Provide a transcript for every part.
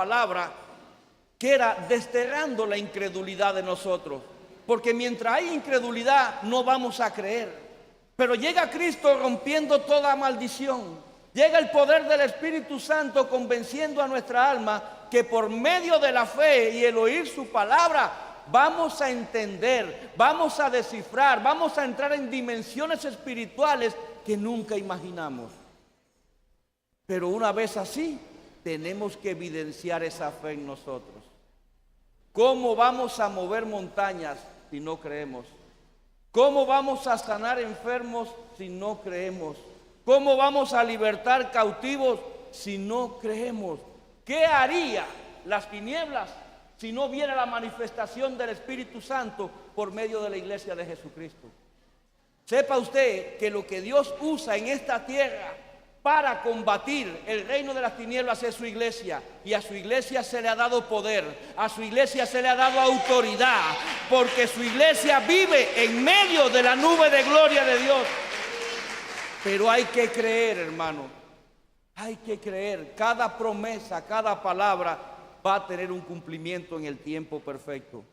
palabra que era desterrando la incredulidad de nosotros. Porque mientras hay incredulidad no vamos a creer. Pero llega Cristo rompiendo toda maldición. Llega el poder del Espíritu Santo convenciendo a nuestra alma que por medio de la fe y el oír su palabra vamos a entender, vamos a descifrar, vamos a entrar en dimensiones espirituales que nunca imaginamos. Pero una vez así, tenemos que evidenciar esa fe en nosotros. ¿Cómo vamos a mover montañas si no creemos? ¿Cómo vamos a sanar enfermos si no creemos? ¿Cómo vamos a libertar cautivos si no creemos? ¿Qué haría las tinieblas si no viera la manifestación del Espíritu Santo por medio de la iglesia de Jesucristo? Sepa usted que lo que Dios usa en esta tierra para combatir el reino de las tinieblas es su iglesia, y a su iglesia se le ha dado poder, a su iglesia se le ha dado autoridad, porque su iglesia vive en medio de la nube de gloria de Dios. Pero hay que creer, hermano, hay que creer. Cada promesa, cada palabra va a tener un cumplimiento en el tiempo perfecto.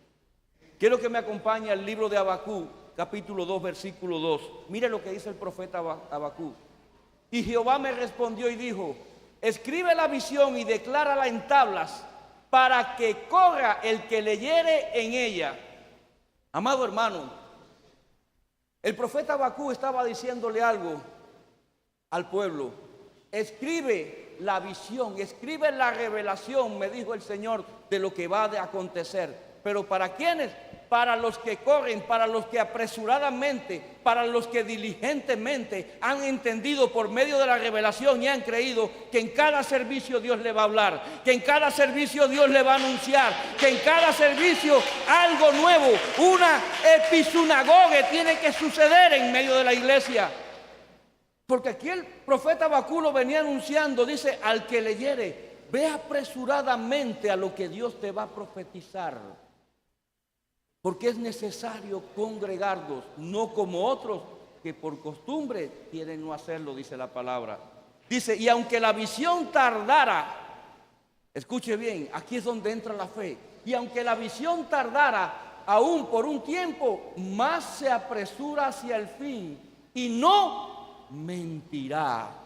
Quiero que me acompañe al libro de Habacuc, capítulo 2, versículo 2. Mire lo que dice el profeta Habacuc. Y Jehová me respondió y dijo: escribe la visión y declárala en tablas, para que corra el que leyere en ella. Amado hermano, el profeta Habacuc estaba diciéndole algo al pueblo. Escribe la visión, escribe la revelación, me dijo el Señor, de lo que va a acontecer. ¿Pero para quiénes? Para los que corren, para los que apresuradamente, para los que diligentemente han entendido por medio de la revelación y han creído que en cada servicio Dios le va a hablar, que en cada servicio Dios le va a anunciar, que en cada servicio algo nuevo, una episinagoge tiene que suceder en medio de la iglesia. Porque aquí el profeta Habacuc lo venía anunciando, dice: al que leyere, ve apresuradamente a lo que Dios te va a profetizar. Porque es necesario congregarnos, no como otros que por costumbre quieren no hacerlo, dice la palabra. Dice: y aunque la visión tardara, escuche bien, aquí es donde entra la fe. Y aunque la visión tardara aún por un tiempo, más se apresura hacia el fin y no mentirá.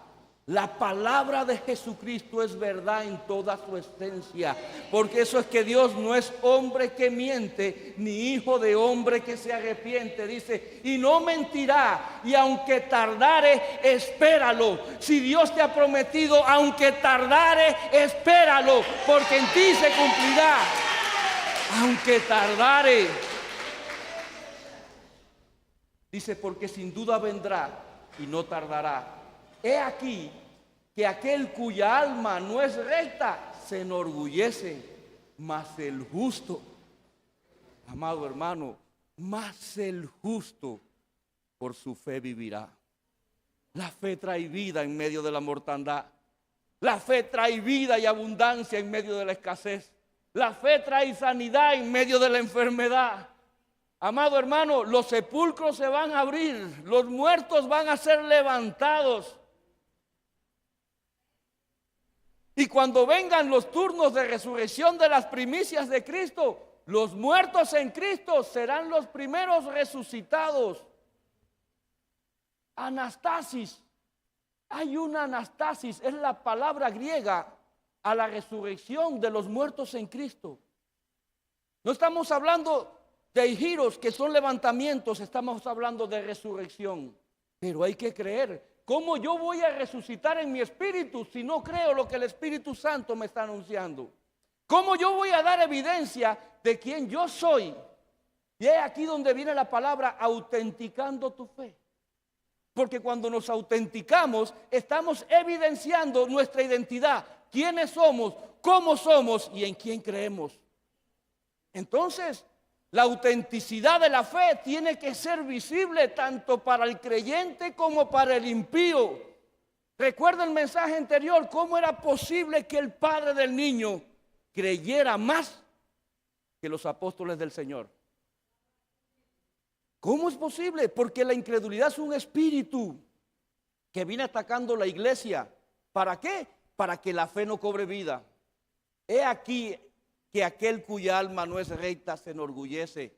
La palabra de Jesucristo es verdad en toda su esencia, porque eso es que Dios no es hombre que miente, ni hijo de hombre que se arrepiente. Dice: y no mentirá, y aunque tardare, espéralo. Si Dios te ha prometido, aunque tardare, espéralo, porque en ti se cumplirá. Aunque tardare. Dice: porque sin duda vendrá y no tardará. He aquí que aquel cuya alma no es recta se enorgullece, mas el justo, amado hermano, mas el justo por su fe vivirá. La fe trae vida en medio de la mortandad. La fe trae vida y abundancia en medio de la escasez. La fe trae sanidad en medio de la enfermedad. Amado hermano, los sepulcros se van a abrir, los muertos van a ser levantados. Y cuando vengan los turnos de resurrección de las primicias de Cristo, los muertos en Cristo serán los primeros resucitados. Anastasis. Hay una anastasis, es la palabra griega a la resurrección de los muertos en Cristo. No estamos hablando de giros que son levantamientos, estamos hablando de resurrección. Pero hay que creer. ¿Cómo yo voy a resucitar en mi espíritu si no creo lo que el Espíritu Santo me está anunciando? ¿Cómo yo voy a dar evidencia de quién yo soy? Y es aquí donde viene la palabra autenticando tu fe. Porque cuando nos autenticamos, estamos evidenciando nuestra identidad. ¿Quiénes somos? ¿Cómo somos? ¿Y en quién creemos? Entonces, la autenticidad de la fe tiene que ser visible tanto para el creyente como para el impío. Recuerda el mensaje anterior, cómo era posible que el padre del niño creyera más que los apóstoles del Señor. ¿Cómo es posible? Porque la incredulidad es un espíritu que viene atacando la iglesia. ¿Para qué? Para que la fe no cobre vida. He aquí que aquel cuya alma no es recta se enorgullece.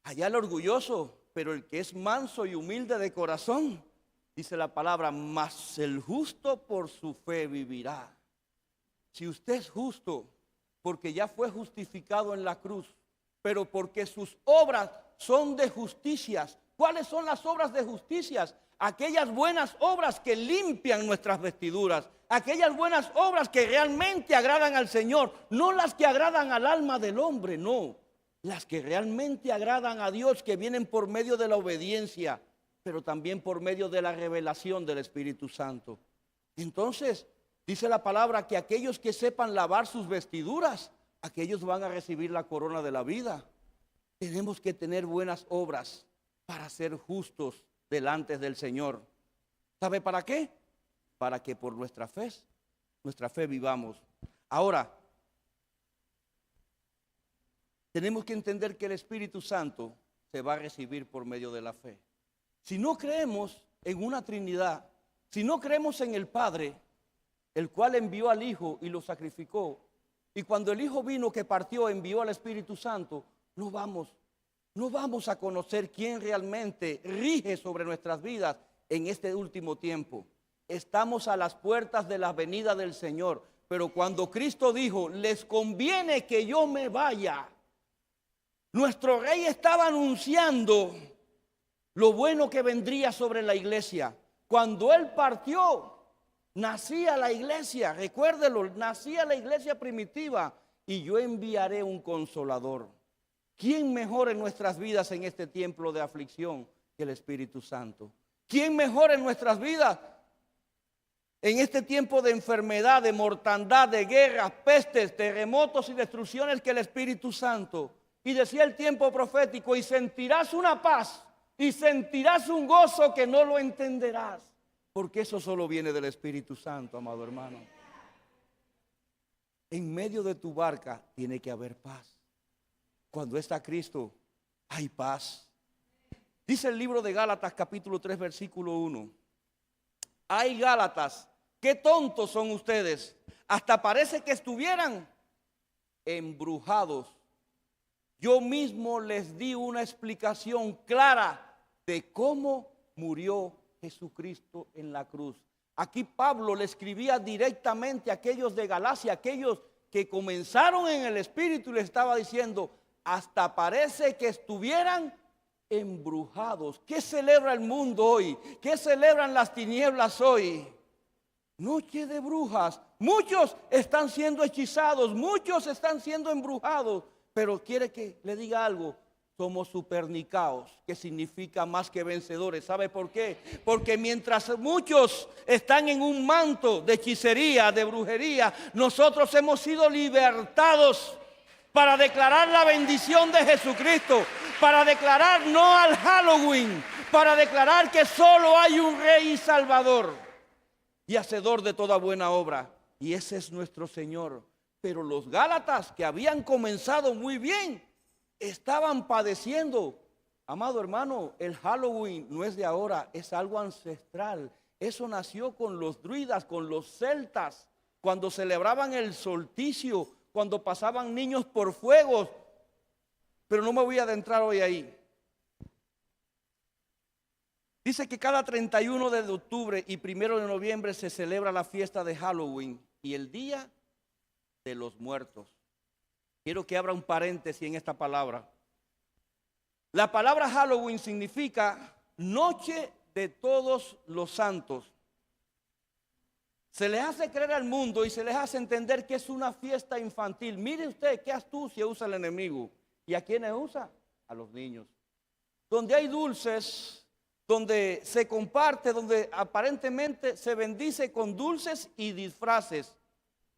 Allá el orgulloso, pero el que es manso y humilde de corazón, dice la palabra, mas el justo por su fe vivirá. Si usted es justo, porque ya fue justificado en la cruz, pero porque sus obras son de justicias. ¿Cuáles son las obras de justicias? Aquellas buenas obras que limpian nuestras vestiduras, aquellas buenas obras que realmente agradan al Señor, no las que agradan al alma del hombre, no, las que realmente agradan a Dios, que vienen por medio de la obediencia, pero también por medio de la revelación del Espíritu Santo. Entonces, dice la palabra que aquellos que sepan lavar sus vestiduras, aquellos van a recibir la corona de la vida. Tenemos que tener buenas obras para ser justos delante del Señor. ¿Sabe para qué? Para que por nuestra fe vivamos. Ahora, tenemos que entender que el Espíritu Santo se va a recibir por medio de la fe. Si no creemos en una Trinidad, si no creemos en el Padre, el cual envió al Hijo y lo sacrificó, y cuando el Hijo vino que partió, envió al Espíritu Santo, no vamos a conocer quién realmente rige sobre nuestras vidas en este último tiempo. Estamos a las puertas de la venida del Señor, pero cuando Cristo dijo, les conviene que yo me vaya, nuestro Rey estaba anunciando lo bueno que vendría sobre la iglesia. Cuando Él partió, nacía la iglesia, recuérdelo, nacía la iglesia primitiva, y yo enviaré un consolador. ¿Quién mejor en nuestras vidas en este tiempo de aflicción que el Espíritu Santo? ¿Quién mejor en nuestras vidas en este tiempo de enfermedad, de mortandad, de guerras, pestes, terremotos y destrucciones que el Espíritu Santo? Y decía el tiempo profético, y sentirás una paz y sentirás un gozo que no lo entenderás, porque eso solo viene del Espíritu Santo, amado hermano. En medio de tu barca tiene que haber paz. Cuando está Cristo, hay paz. Dice el libro de Gálatas capítulo 3 versículo 1. Ay, Gálatas, qué tontos son ustedes. Hasta parece que estuvieran embrujados. Yo mismo les di una explicación clara de cómo murió Jesucristo en la cruz. Aquí Pablo le escribía directamente a aquellos de Galacia, aquellos que comenzaron en el Espíritu, y le estaba diciendo, hasta parece que estuvieran embrujados. ¿Qué celebra el mundo hoy? ¿Qué celebran las tinieblas hoy? Noche de brujas. Muchos están siendo hechizados, muchos están siendo embrujados. Pero quiere que le diga algo, somos supernicaos, que significa más que vencedores. ¿Sabe por qué? Porque mientras muchos están en un manto de hechicería, de brujería, nosotros hemos sido libertados para declarar la bendición de Jesucristo, para declarar no al Halloween, para declarar que solo hay un Rey y Salvador y hacedor de toda buena obra, y ese es nuestro Señor. Pero los Gálatas, que habían comenzado muy bien, estaban padeciendo. Amado hermano, el Halloween no es de ahora, es algo ancestral. Eso nació con los druidas, con los celtas, cuando celebraban el solsticio, cuando pasaban niños por fuegos. Pero no me voy a adentrar hoy ahí. Dice que cada 31 de octubre y 1 de noviembre se celebra la fiesta de Halloween y el Día de los Muertos. Quiero que abra un paréntesis en esta palabra. La palabra Halloween significa Noche de Todos los Santos. Se les hace creer al mundo y se les hace entender que es una fiesta infantil. Mire usted qué astucia usa el enemigo. ¿Y a quiénes usa? A los niños. Donde hay dulces, donde se comparte, donde aparentemente se bendice con dulces y disfraces,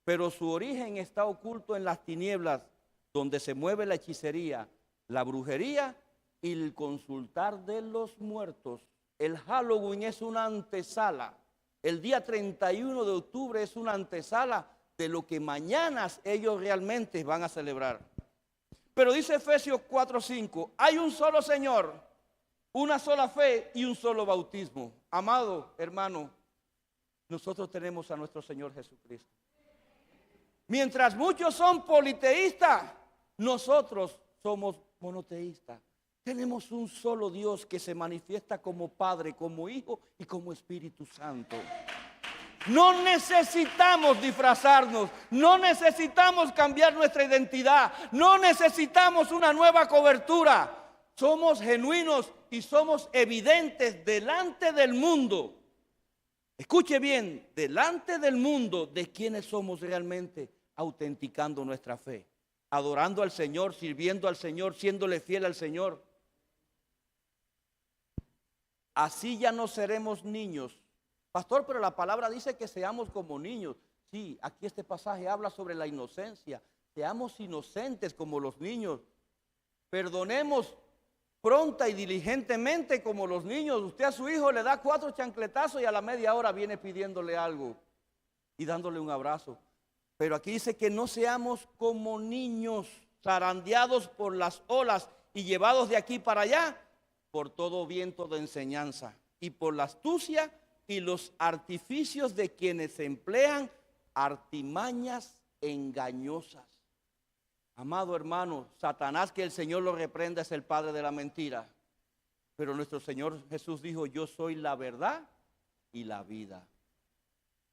pero su origen está oculto en las tinieblas, donde se mueve la hechicería, la brujería y el consultar de los muertos. El Halloween es una antesala. El día 31 de octubre es una antesala de lo que mañana ellos realmente van a celebrar. Pero dice Efesios 4:5, hay un solo Señor, una sola fe y un solo bautismo. Amado hermano, nosotros tenemos a nuestro Señor Jesucristo. Mientras muchos son politeístas, nosotros somos monoteístas. Tenemos un solo Dios que se manifiesta como Padre, como Hijo y como Espíritu Santo. No necesitamos disfrazarnos, no necesitamos cambiar nuestra identidad, no necesitamos una nueva cobertura. Somos genuinos y somos evidentes delante del mundo. Escuche bien, delante del mundo de quienes somos realmente, autenticando nuestra fe, adorando al Señor, sirviendo al Señor, siéndole fiel al Señor. Así ya no seremos niños. Pastor, pero la palabra dice que seamos como niños. Sí, aquí este pasaje habla sobre la inocencia. Seamos inocentes como los niños. Perdonemos pronta y diligentemente como los niños. Usted a su hijo le da 4 chancletazos y a la media hora viene pidiéndole algo y dándole un abrazo. Pero aquí dice que no seamos como niños, zarandeados por las olas y llevados de aquí para allá por todo viento de enseñanza y por la astucia y los artificios de quienes emplean artimañas engañosas. Amado hermano, Satanás, que el Señor lo reprenda, es el padre de la mentira. Pero nuestro Señor Jesús dijo: yo soy la verdad y la vida.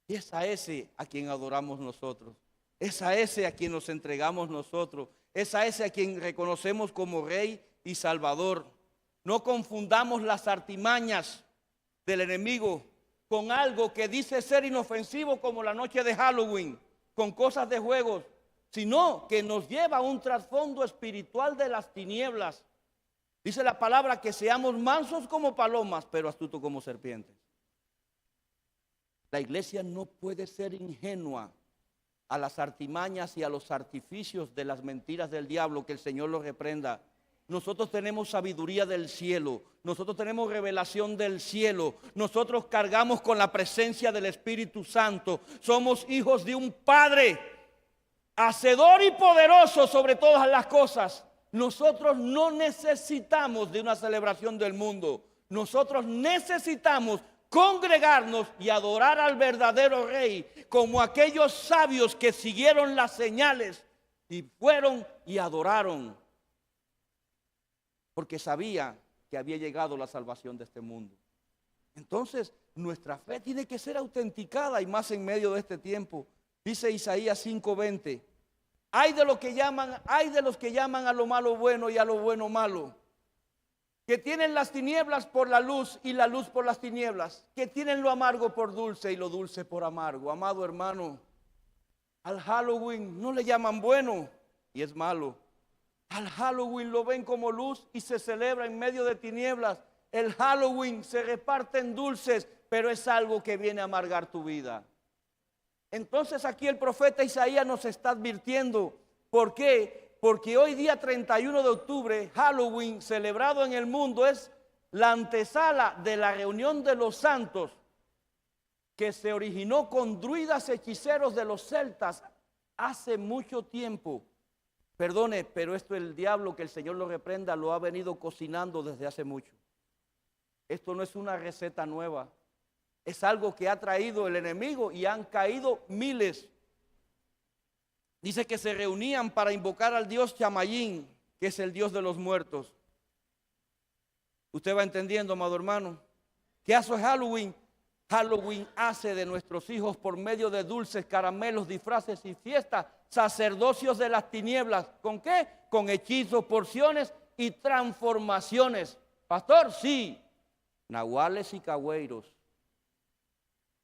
Y es a ese a quien adoramos nosotros. Es a ese a quien nos entregamos nosotros. Es a ese a quien reconocemos como Rey y Salvador. No confundamos las artimañas del enemigo con algo que dice ser inofensivo como la noche de Halloween, con cosas de juegos, sino que nos lleva a un trasfondo espiritual de las tinieblas. Dice la palabra que seamos mansos como palomas, pero astutos como serpientes. La iglesia no puede ser ingenua a las artimañas y a los artificios de las mentiras del diablo, que el Señor lo reprenda. Nosotros tenemos sabiduría del cielo, nosotros tenemos revelación del cielo, nosotros cargamos con la presencia del Espíritu Santo, somos hijos de un Padre hacedor y poderoso sobre todas las cosas. Nosotros no necesitamos de una celebración del mundo, nosotros necesitamos congregarnos y adorar al verdadero Rey, como aquellos sabios que siguieron las señales y fueron y adoraron, porque sabía que había llegado la salvación de este mundo. Entonces, nuestra fe tiene que ser autenticada, y más en medio de este tiempo. Dice Isaías 5:20: hay de los que llaman a lo malo bueno y a lo bueno malo, que tienen las tinieblas por la luz y la luz por las tinieblas, que tienen lo amargo por dulce y lo dulce por amargo. Amado hermano, al Halloween no le llaman bueno y es malo. Al Halloween lo ven como luz y se celebra en medio de tinieblas. El Halloween se reparten dulces, pero es algo que viene a amargar tu vida. Entonces aquí el profeta Isaías nos está advirtiendo. ¿Por qué? Porque hoy día 31 de octubre, Halloween, celebrado en el mundo, es la antesala de la reunión de los santos, que se originó con druidas hechiceros de los celtas hace mucho tiempo. Perdone, pero esto el diablo, que el Señor lo reprenda, lo ha venido cocinando desde hace mucho. Esto no es una receta nueva. Es algo que ha traído el enemigo y han caído miles. Dice que se reunían para invocar al dios Chamayín, que es el dios de los muertos. Usted va entendiendo, amado hermano. ¿Qué hace Halloween? Halloween hace de nuestros hijos, por medio de dulces, caramelos, disfraces y fiestas, sacerdocios de las tinieblas. ¿Con qué? Con hechizos, porciones y transformaciones. Pastor, sí. Nahuales y cagüeiros.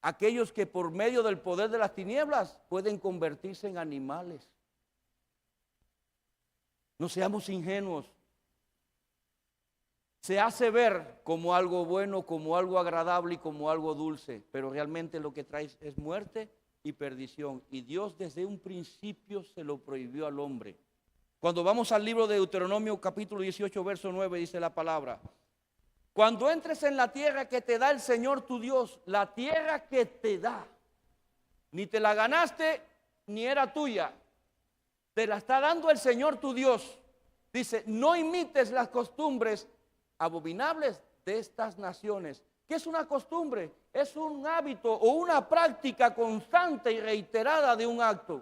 Aquellos que por medio del poder de las tinieblas pueden convertirse en animales. No seamos ingenuos. Se hace ver como algo bueno, como algo agradable y como algo dulce, pero realmente lo que trae es muerte y perdición. Y Dios desde un principio se lo prohibió al hombre. Cuando vamos al libro de Deuteronomio capítulo 18, verso 9, dice la palabra: cuando entres en la tierra que te da el Señor tu Dios, la tierra que te da, ni te la ganaste ni era tuya, te la está dando el Señor tu Dios. Dice: no imites las costumbres abominables de estas naciones. ¿Qué es una costumbre? Es un hábito o una práctica constante y reiterada de un acto.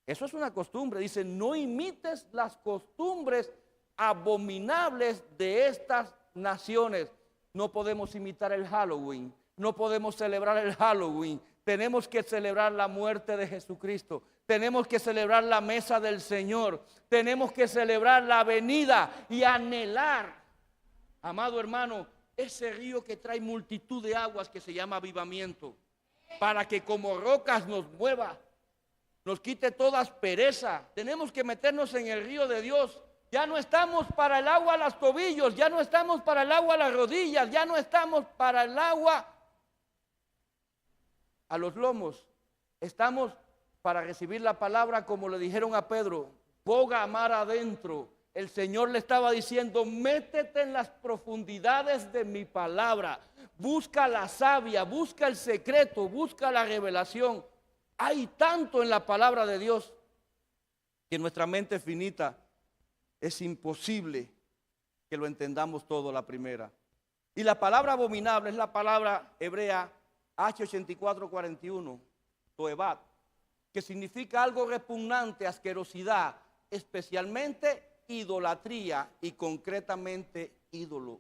Eso es una costumbre. Dice, no imites las costumbres abominables de estas naciones. No podemos imitar el Halloween. No podemos celebrar el Halloween. Tenemos que celebrar la muerte de Jesucristo. Tenemos que celebrar la mesa del Señor. Tenemos que celebrar la venida y anhelar, amado hermano, ese río que trae multitud de aguas que se llama avivamiento, para que como rocas nos mueva, nos quite toda aspereza. Tenemos que meternos en el río de Dios. Ya no estamos para el agua a los tobillos, ya no estamos para el agua a las rodillas, ya no estamos para el agua a los lomos. Estamos para recibir la palabra, como le dijeron a Pedro, boga mar adentro. El Señor le estaba diciendo, métete en las profundidades de mi palabra, busca la savia, busca el secreto, busca la revelación. Hay tanto en la palabra de Dios que nuestra mente finita es imposible que lo entendamos todo a la primera. Y la palabra abominable es la palabra hebrea H8441, toebat, que significa algo repugnante, asquerosidad, especialmente idolatría y concretamente ídolo.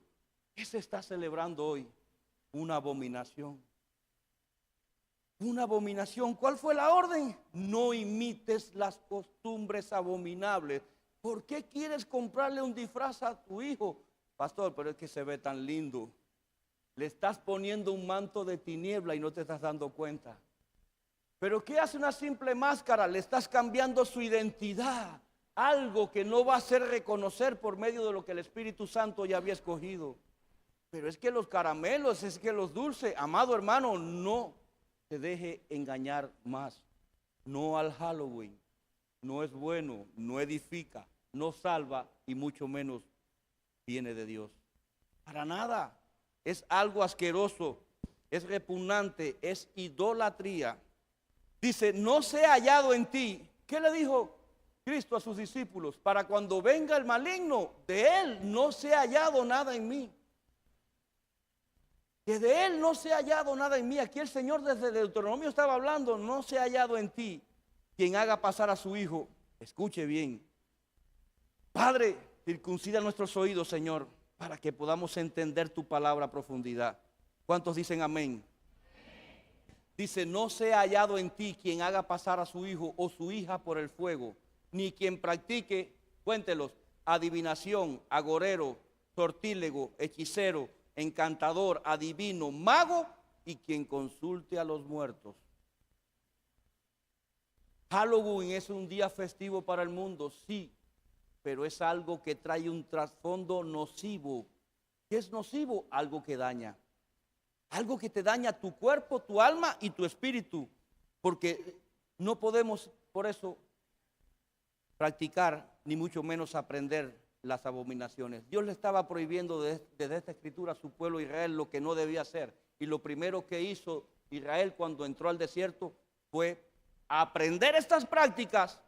¿Qué se está celebrando hoy? Una abominación. Una abominación. ¿Cuál fue la orden? No imites las costumbres abominables. ¿Por qué quieres comprarle un disfraz a tu hijo? Pastor, pero es que se ve tan lindo. Le estás poniendo un manto de tiniebla y no te estás dando cuenta. ¿Pero qué hace una simple máscara? Le estás cambiando su identidad. Algo que no va a hacer reconocer por medio de lo que el Espíritu Santo ya había escogido. Pero es que los caramelos, es que los dulces, amado hermano, no te deje engañar más. No al Halloween. No es bueno, no edifica, no salva y mucho menos viene de Dios. Para nada. Es algo asqueroso, es repugnante, es idolatría. Dice, no sea hallado en ti. ¿Qué le dijo Cristo a sus discípulos? Para cuando venga el maligno, de él no sea hallado nada en mí. Que de él no sea hallado nada en mí. Aquí el Señor desde Deuteronomio estaba hablando, no sea hallado en ti quien haga pasar a su hijo. Escuche bien. Padre, circuncida nuestros oídos, Señor, para que podamos entender tu palabra a profundidad. ¿Cuántos dicen amén? Dice, no sea hallado en ti quien haga pasar a su hijo o su hija por el fuego, ni quien practique, cuéntelos, adivinación, agorero, sortílego, hechicero, encantador, adivino, mago y quien consulte a los muertos. Halloween es un día festivo para el mundo, sí, pero es algo que trae un trasfondo nocivo. ¿Qué es nocivo? Algo que daña. Algo que te daña tu cuerpo, tu alma y tu espíritu. Porque no podemos, por eso, practicar, ni mucho menos aprender las abominaciones. Dios le estaba prohibiendo desde esta escritura a su pueblo Israel lo que no debía hacer. Y lo primero que hizo Israel cuando entró al desierto fue aprender estas prácticas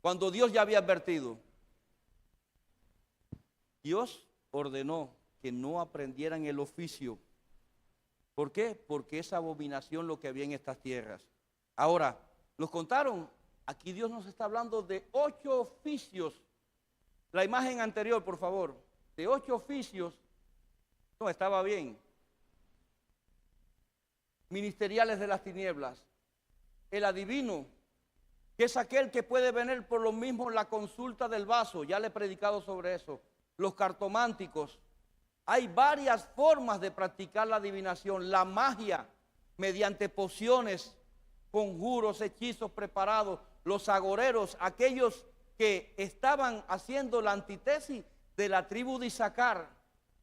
cuando Dios ya había advertido. Dios ordenó que no aprendieran el oficio. ¿Por qué? Porque es abominación lo que había en estas tierras. Ahora, nos contaron, aquí Dios nos está hablando de 8 oficios. La imagen anterior, por favor, de 8 oficios, no, estaba bien. Ministeriales de las tinieblas. El adivino, que es aquel que puede venir por lo mismo en la consulta del vaso, ya le he predicado sobre eso. Los cartománticos. Hay varias formas de practicar la adivinación. La magia, mediante pociones, conjuros, hechizos preparados. Los agoreros, aquellos que estaban haciendo la antítesis de la tribu de Isaacar.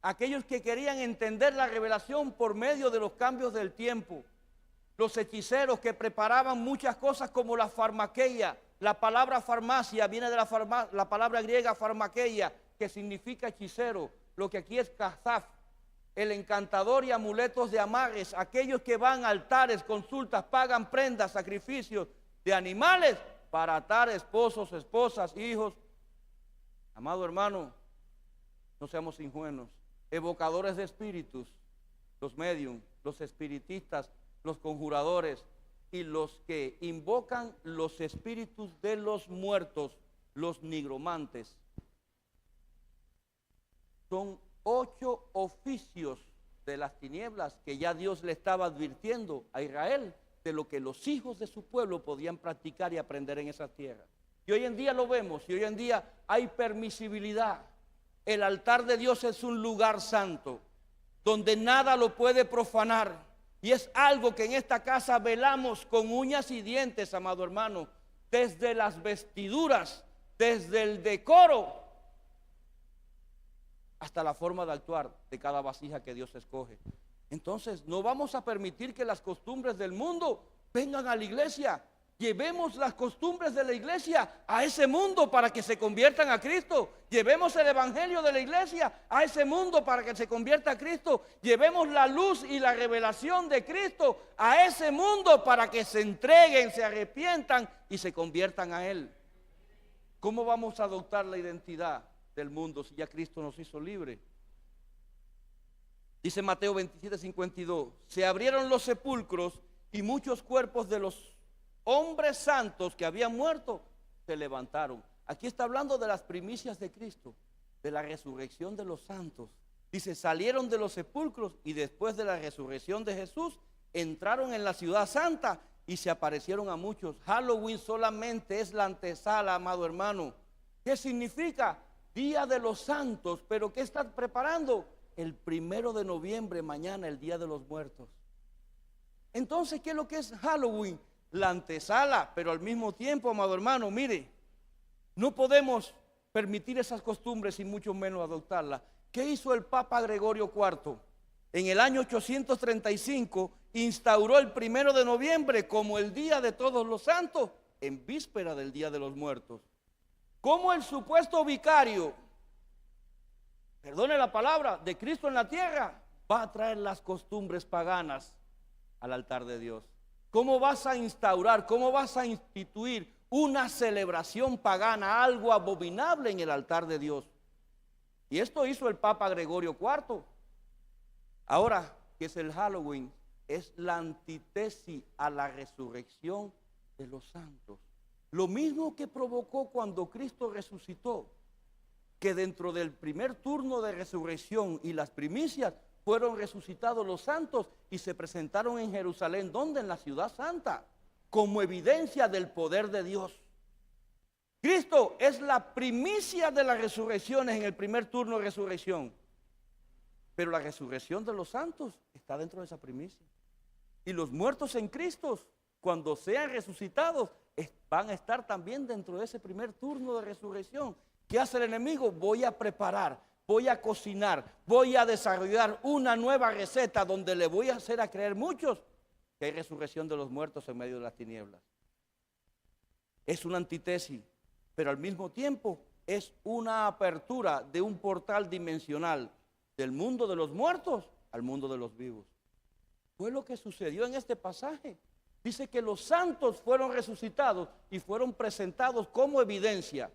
Aquellos que querían entender la revelación por medio de los cambios del tiempo. Los hechiceros que preparaban muchas cosas como la farmaqueia. La palabra farmacia viene de la palabra griega farmaqueia, que significa hechicero. Lo que aquí es kazaf, el encantador y amuletos de amarres. Aquellos que van a altares, consultas, pagan prendas, sacrificios de animales para atar esposos, esposas, hijos. Amado hermano, no seamos ingenuos. Evocadores de espíritus, los medium, los espiritistas, los conjuradores y los que invocan los espíritus de los muertos, los nigromantes. Son 8 oficios de las tinieblas que ya Dios le estaba advirtiendo a Israel de lo que los hijos de su pueblo podían practicar y aprender en esa tierra. Y hoy en día lo vemos, y hoy en día hay permisibilidad. El altar de Dios es un lugar santo, donde nada lo puede profanar. Y es algo que en esta casa velamos con uñas y dientes, amado hermano, desde las vestiduras, desde el decoro, hasta la forma de actuar de cada vasija que Dios escoge. Entonces, no vamos a permitir que las costumbres del mundo vengan a la iglesia. Llevemos las costumbres de la iglesia a ese mundo para que se conviertan a Cristo. Llevemos el evangelio de la iglesia a ese mundo para que se convierta a Cristo. Llevemos la luz y la revelación de Cristo a ese mundo para que se entreguen, se arrepientan y se conviertan a Él. ¿Cómo vamos a adoptar la identidad del mundo si ya Cristo nos hizo libre? Dice Mateo 27:52, se abrieron los sepulcros y muchos cuerpos de los hombres santos que habían muerto se levantaron. Aquí está hablando de las primicias de Cristo, de la resurrección de los santos. Dice, salieron de los sepulcros y después de la resurrección de Jesús entraron en la ciudad santa y se aparecieron a muchos. Halloween solamente es la antesala, amado hermano. ¿Qué significa? Día de los santos. ¿Pero qué están preparando? El 1 de noviembre, mañana, el Día de los Muertos. Entonces, ¿qué es lo que es Halloween? La antesala, pero al mismo tiempo, amado hermano, mire, no podemos permitir esas costumbres y mucho menos adoptarlas. ¿Qué hizo el Papa Gregorio IV? En el año 835 instauró el 1 de noviembre como el Día de Todos los Santos, en víspera del Día de los Muertos. Como el supuesto vicario, perdone la palabra, de Cristo en la tierra, va a traer las costumbres paganas al altar de Dios. ¿Cómo vas a instaurar, cómo vas a instituir una celebración pagana, algo abominable en el altar de Dios? Y esto hizo el Papa Gregorio IV. Ahora, ¿qué es el Halloween? Es la antítesis a la resurrección de los santos. Lo mismo que provocó cuando Cristo resucitó, que dentro del primer turno de resurrección y las primicias, fueron resucitados los santos y se presentaron en Jerusalén, ¿dónde? En la ciudad santa, como evidencia del poder de Dios. Cristo es la primicia de las resurrecciones en el primer turno de resurrección, pero la resurrección de los santos está dentro de esa primicia. Y los muertos en Cristo, cuando sean resucitados, van a estar también dentro de ese primer turno de resurrección. ¿Qué hace el enemigo? Voy a preparar, voy a cocinar, voy a desarrollar una nueva receta donde le voy a hacer a creer muchos que hay resurrección de los muertos en medio de las tinieblas. Es una antítesis, pero al mismo tiempo es una apertura de un portal dimensional del mundo de los muertos al mundo de los vivos. Fue lo que sucedió en este pasaje. Dice que los santos fueron resucitados y fueron presentados como evidencia.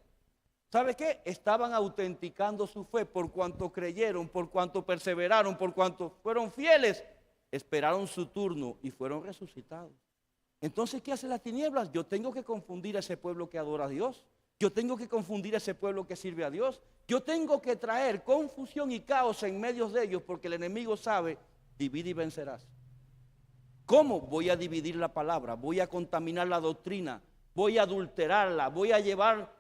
¿Sabe qué? Estaban autenticando su fe por cuanto creyeron, por cuanto perseveraron, por cuanto fueron fieles, esperaron su turno y fueron resucitados. Entonces, ¿qué hace las tinieblas? Yo tengo que confundir a ese pueblo que adora a Dios. Yo tengo que confundir a ese pueblo que sirve a Dios. Yo tengo que traer confusión y caos en medio de ellos porque el enemigo sabe, divide y vencerás. ¿Cómo? Voy a dividir la palabra, voy a contaminar la doctrina, voy a adulterarla, voy a llevar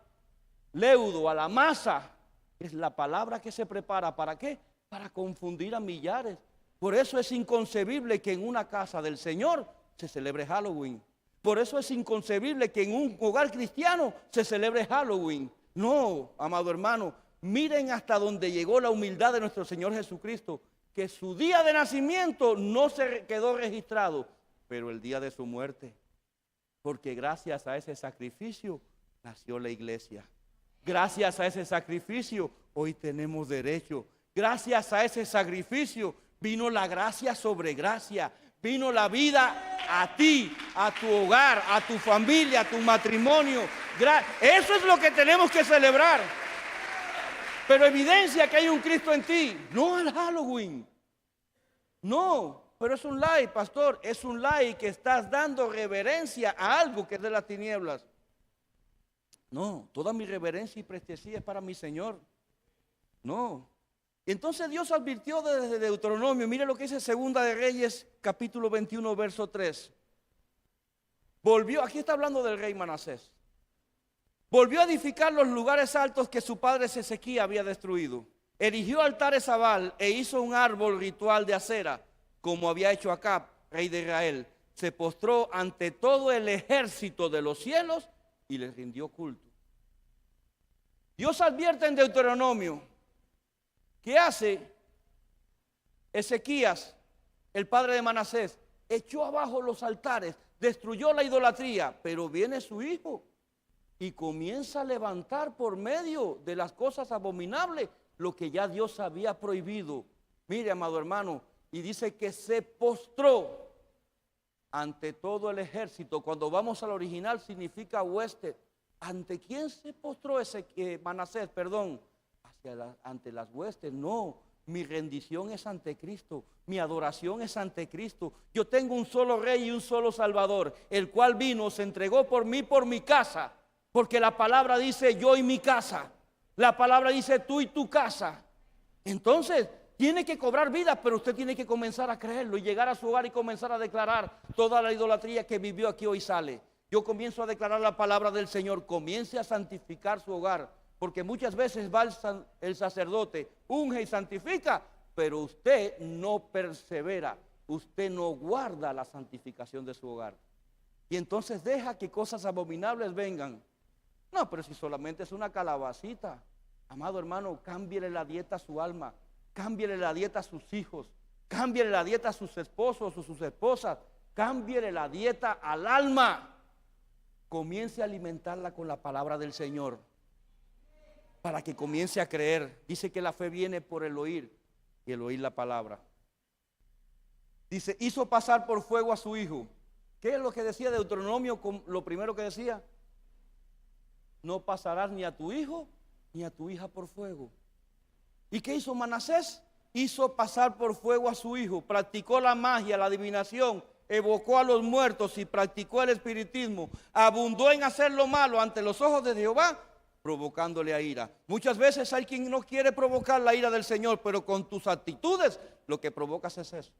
leudo a la masa. Es la palabra que se prepara, ¿para qué? Para confundir a millares. Por eso es inconcebible que en una casa del Señor se celebre Halloween. Por eso es inconcebible que en un hogar cristiano se celebre Halloween. No, amado hermano, miren hasta donde llegó la humildad de nuestro Señor Jesucristo, que su día de nacimiento no se quedó registrado, pero el día de su muerte, porque gracias a ese sacrificio nació la iglesia. Gracias a ese sacrificio hoy tenemos derecho. Gracias a ese sacrificio vino la gracia sobre gracia. Vino la vida a ti, a tu hogar, a tu familia, a tu matrimonio. Eso es lo que tenemos que celebrar. Pero evidencia que hay un Cristo en ti. No al Halloween. No, pero es un like, pastor, es un like que estás dando reverencia a algo que es de las tinieblas. No, toda mi reverencia y prestigio es para mi Señor. No. Entonces Dios advirtió desde Deuteronomio, mire lo que dice Segunda de Reyes, capítulo 21, verso 3. Volvió, aquí está hablando del rey Manasés. Volvió a edificar los lugares altos que su padre Ezequías había destruido. Erigió altares a Baal e hizo un árbol ritual de acera, como había hecho Acab, rey de Israel. Se postró ante todo el ejército de los cielos y les rindió culto. Dios advierte en Deuteronomio, ¿qué hace Ezequías, el padre de Manasés? Echó abajo los altares, destruyó la idolatría, pero viene su hijo y comienza a levantar por medio de las cosas abominables lo que ya Dios había prohibido. Mire, amado hermano, y dice que se postró ante todo el ejército. Cuando vamos al original significa hueste. ¿Ante quién se postró Manasés? Perdón, ante las huestes. No, mi rendición es ante Cristo, mi adoración es ante Cristo. Yo tengo un solo rey y un solo salvador, el cual vino, se entregó por mí, por mi casa. Porque la palabra dice yo y mi casa. La palabra dice tú y tu casa. Entonces tiene que cobrar vida, pero usted tiene que comenzar a creerlo y llegar a su hogar y comenzar a declarar toda la idolatría que vivió aquí hoy sale. Yo comienzo a declarar la palabra del Señor. Comience a santificar su hogar, porque muchas veces va el sacerdote, unge y santifica, pero usted no persevera, usted no guarda la santificación de su hogar. Y entonces deja que cosas abominables vengan. No, pero si solamente es una calabacita. Amado hermano, cámbiele la dieta a su alma, cámbiele la dieta a sus hijos, cámbiele la dieta a sus esposos o sus esposas, cámbiele la dieta al alma. Comience a alimentarla con la palabra del Señor para que comience a creer. Dice que la fe viene por el oír y el oír la palabra. Dice, hizo pasar por fuego a su hijo. ¿Qué es lo que decía Deuteronomio? Lo primero que decía, no pasarás ni a tu hijo ni a tu hija por fuego. ¿Y qué hizo Manasés? Hizo pasar por fuego a su hijo, practicó la magia, la adivinación, evocó a los muertos y practicó el espiritismo, abundó en hacer lo malo ante los ojos de Jehová, provocándole a ira. Muchas veces hay quien no quiere provocar la ira del Señor, pero con tus actitudes lo que provocas es eso.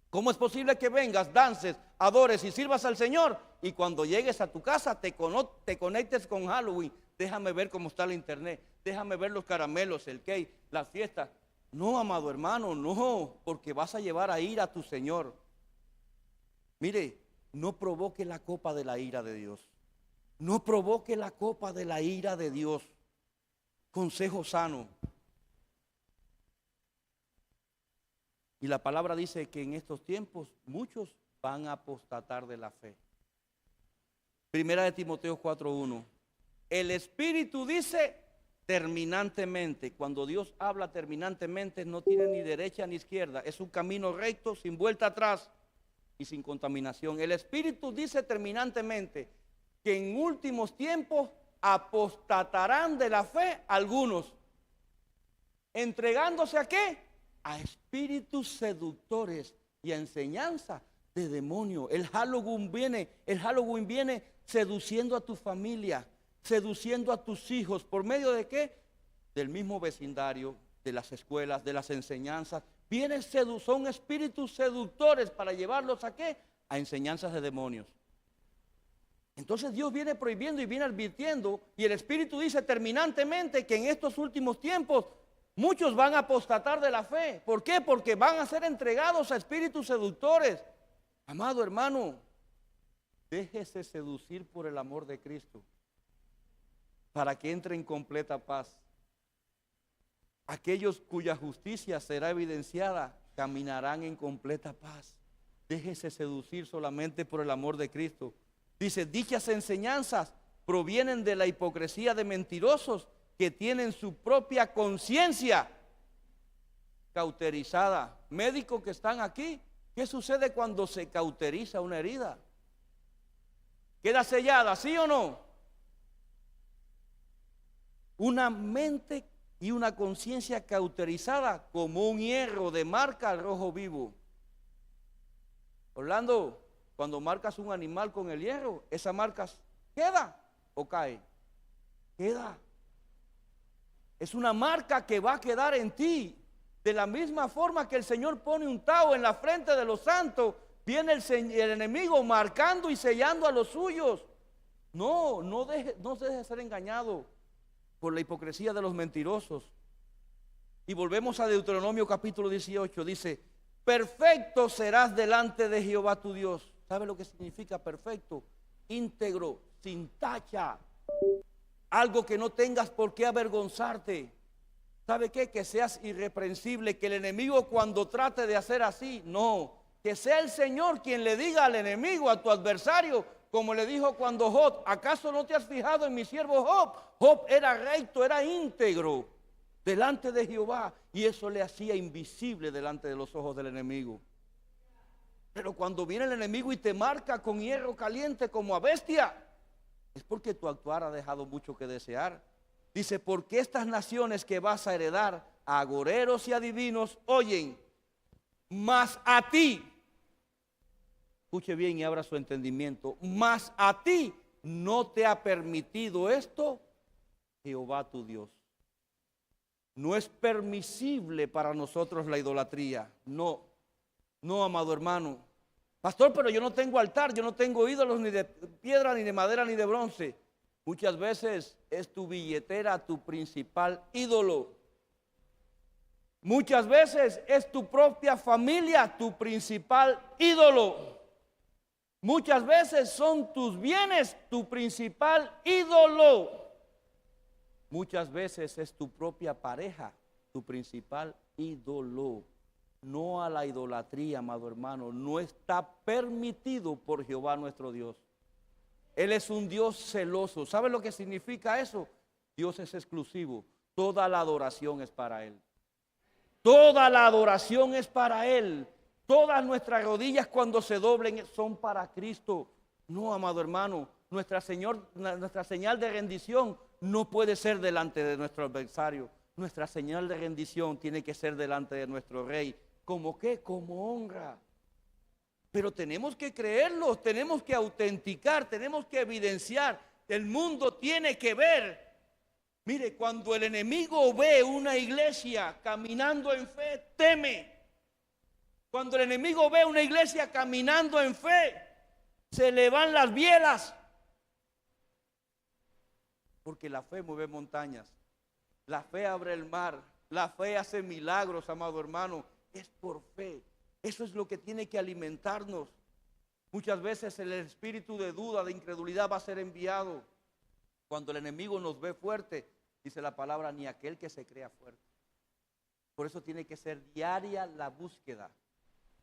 ¿Cómo es posible que vengas, dances, adores y sirvas al Señor y cuando llegues a tu casa te conectes con Halloween? Déjame ver cómo está el internet, déjame ver los caramelos, el cake, las fiestas. No, amado hermano, no, porque vas a llevar a ira a tu Señor. Mire, no provoque la copa de la ira de Dios. No provoque la copa de la ira de Dios. Consejo sano. Y la palabra dice que en estos tiempos muchos van a apostatar de la fe. Primera de Timoteo 4:1. El Espíritu dice terminantemente. Cuando Dios habla terminantemente no tiene ni derecha ni izquierda. Es un camino recto, sin vuelta atrás y sin contaminación. El Espíritu dice terminantemente que en últimos tiempos apostatarán de la fe algunos. ¿Entregándose a qué? A espíritus seductores y a enseñanza de demonio. El Halloween viene seduciendo a tu familia, seduciendo a tus hijos. ¿Por medio de qué? Del mismo vecindario, de las escuelas, de las enseñanzas. Son espíritus seductores para llevarlos a qué? A enseñanzas de demonios. Entonces Dios viene prohibiendo y viene advirtiendo, y el Espíritu dice terminantemente que en estos últimos tiempos muchos van a apostatar de la fe. ¿Por qué? Porque van a ser entregados a espíritus seductores. Amado hermano, déjese seducir por el amor de Cristo para que entre en completa paz. Aquellos cuya justicia será evidenciada caminarán en completa paz. Déjese seducir solamente por el amor de Cristo. Dice, dichas enseñanzas provienen de la hipocresía de mentirosos que tienen su propia conciencia cauterizada. Médicos que están aquí, ¿qué sucede cuando se cauteriza una herida? ¿Queda sellada, sí o no? Una mente y una conciencia cauterizada como un hierro de marca al rojo vivo. Orlando, cuando marcas un animal con el hierro, ¿esa marca queda o cae? Queda. Es una marca que va a quedar en ti. De la misma forma que el Señor pone un tao en la frente de los santos, viene el enemigo marcando y sellando a los suyos. No se deje ser engañado por la hipocresía de los mentirosos. Y volvemos a Deuteronomio capítulo 18, dice: perfecto serás delante de Jehová tu Dios. ¿Sabe lo que significa perfecto? Íntegro, sin tacha, algo que no tengas por qué avergonzarte. ¿Sabe qué? Que seas irreprensible, que el enemigo cuando trate de hacer así, no, que sea el Señor quien le diga al enemigo, a tu adversario, como le dijo cuando Job: ¿acaso no te has fijado en mi siervo Job? Job era recto, era íntegro delante de Jehová, y eso le hacía invisible delante de los ojos del enemigo. Pero cuando viene el enemigo y te marca con hierro caliente como a bestia, es porque tu actuar ha dejado mucho que desear. Dice: porque estas naciones que vas a heredar, a agoreros y adivinos, oyen, mas a ti, escuche bien y abra su entendimiento, mas a ti no te ha permitido esto Jehová tu Dios. No es permisible para nosotros la idolatría. No, amado hermano. Pastor, pero yo no tengo altar, yo no tengo ídolos ni de piedra, ni de madera, ni de bronce. Muchas veces es tu billetera tu principal ídolo. Muchas veces es tu propia familia tu principal ídolo. Muchas veces son tus bienes tu principal ídolo. Muchas veces es tu propia pareja tu principal ídolo. No a la idolatría, amado hermano. No está permitido por Jehová nuestro Dios. Él es un Dios celoso. ¿Sabe lo que significa eso? Dios es exclusivo. Toda la adoración es para Él. Toda la adoración es para Él. Todas nuestras rodillas cuando se doblen son para Cristo. No, amado hermano, nuestra señal de rendición no puede ser delante de nuestro adversario. Nuestra señal de rendición tiene que ser delante de nuestro Rey. ¿Cómo qué? Como honra. Pero tenemos que creerlo, tenemos que autenticar, tenemos que evidenciar. El mundo tiene que ver. Mire, cuando el enemigo ve una iglesia caminando en fe, teme. Cuando el enemigo ve una iglesia caminando en fe, se le van las bielas. Porque la fe mueve montañas, la fe abre el mar, la fe hace milagros, amado hermano. Es por fe. Eso es lo que tiene que alimentarnos. Muchas veces el espíritu de duda, de incredulidad va a ser enviado. Cuando el enemigo nos ve fuerte, dice la palabra, ni aquel que se crea fuerte. Por eso tiene que ser diaria la búsqueda.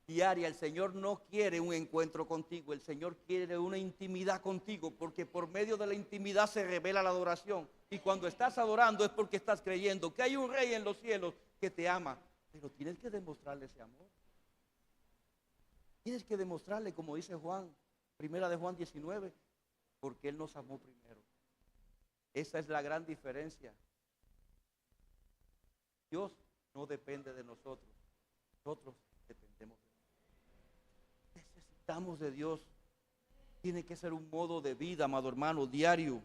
Diaria. El Señor no quiere un encuentro contigo, el Señor quiere una intimidad contigo, porque por medio de la intimidad se revela la adoración. Y cuando estás adorando es porque estás creyendo que hay un Rey en los cielos que te ama. Pero tienes que demostrarle ese amor. Tienes que demostrarle, como dice Juan, primera de Juan 19, porque Él nos amó primero. Esa es la gran diferencia. Dios no depende de nosotros, nosotros dependemos de Dios. Necesitamos de Dios. Tiene que ser un modo de vida, amado hermano, diario.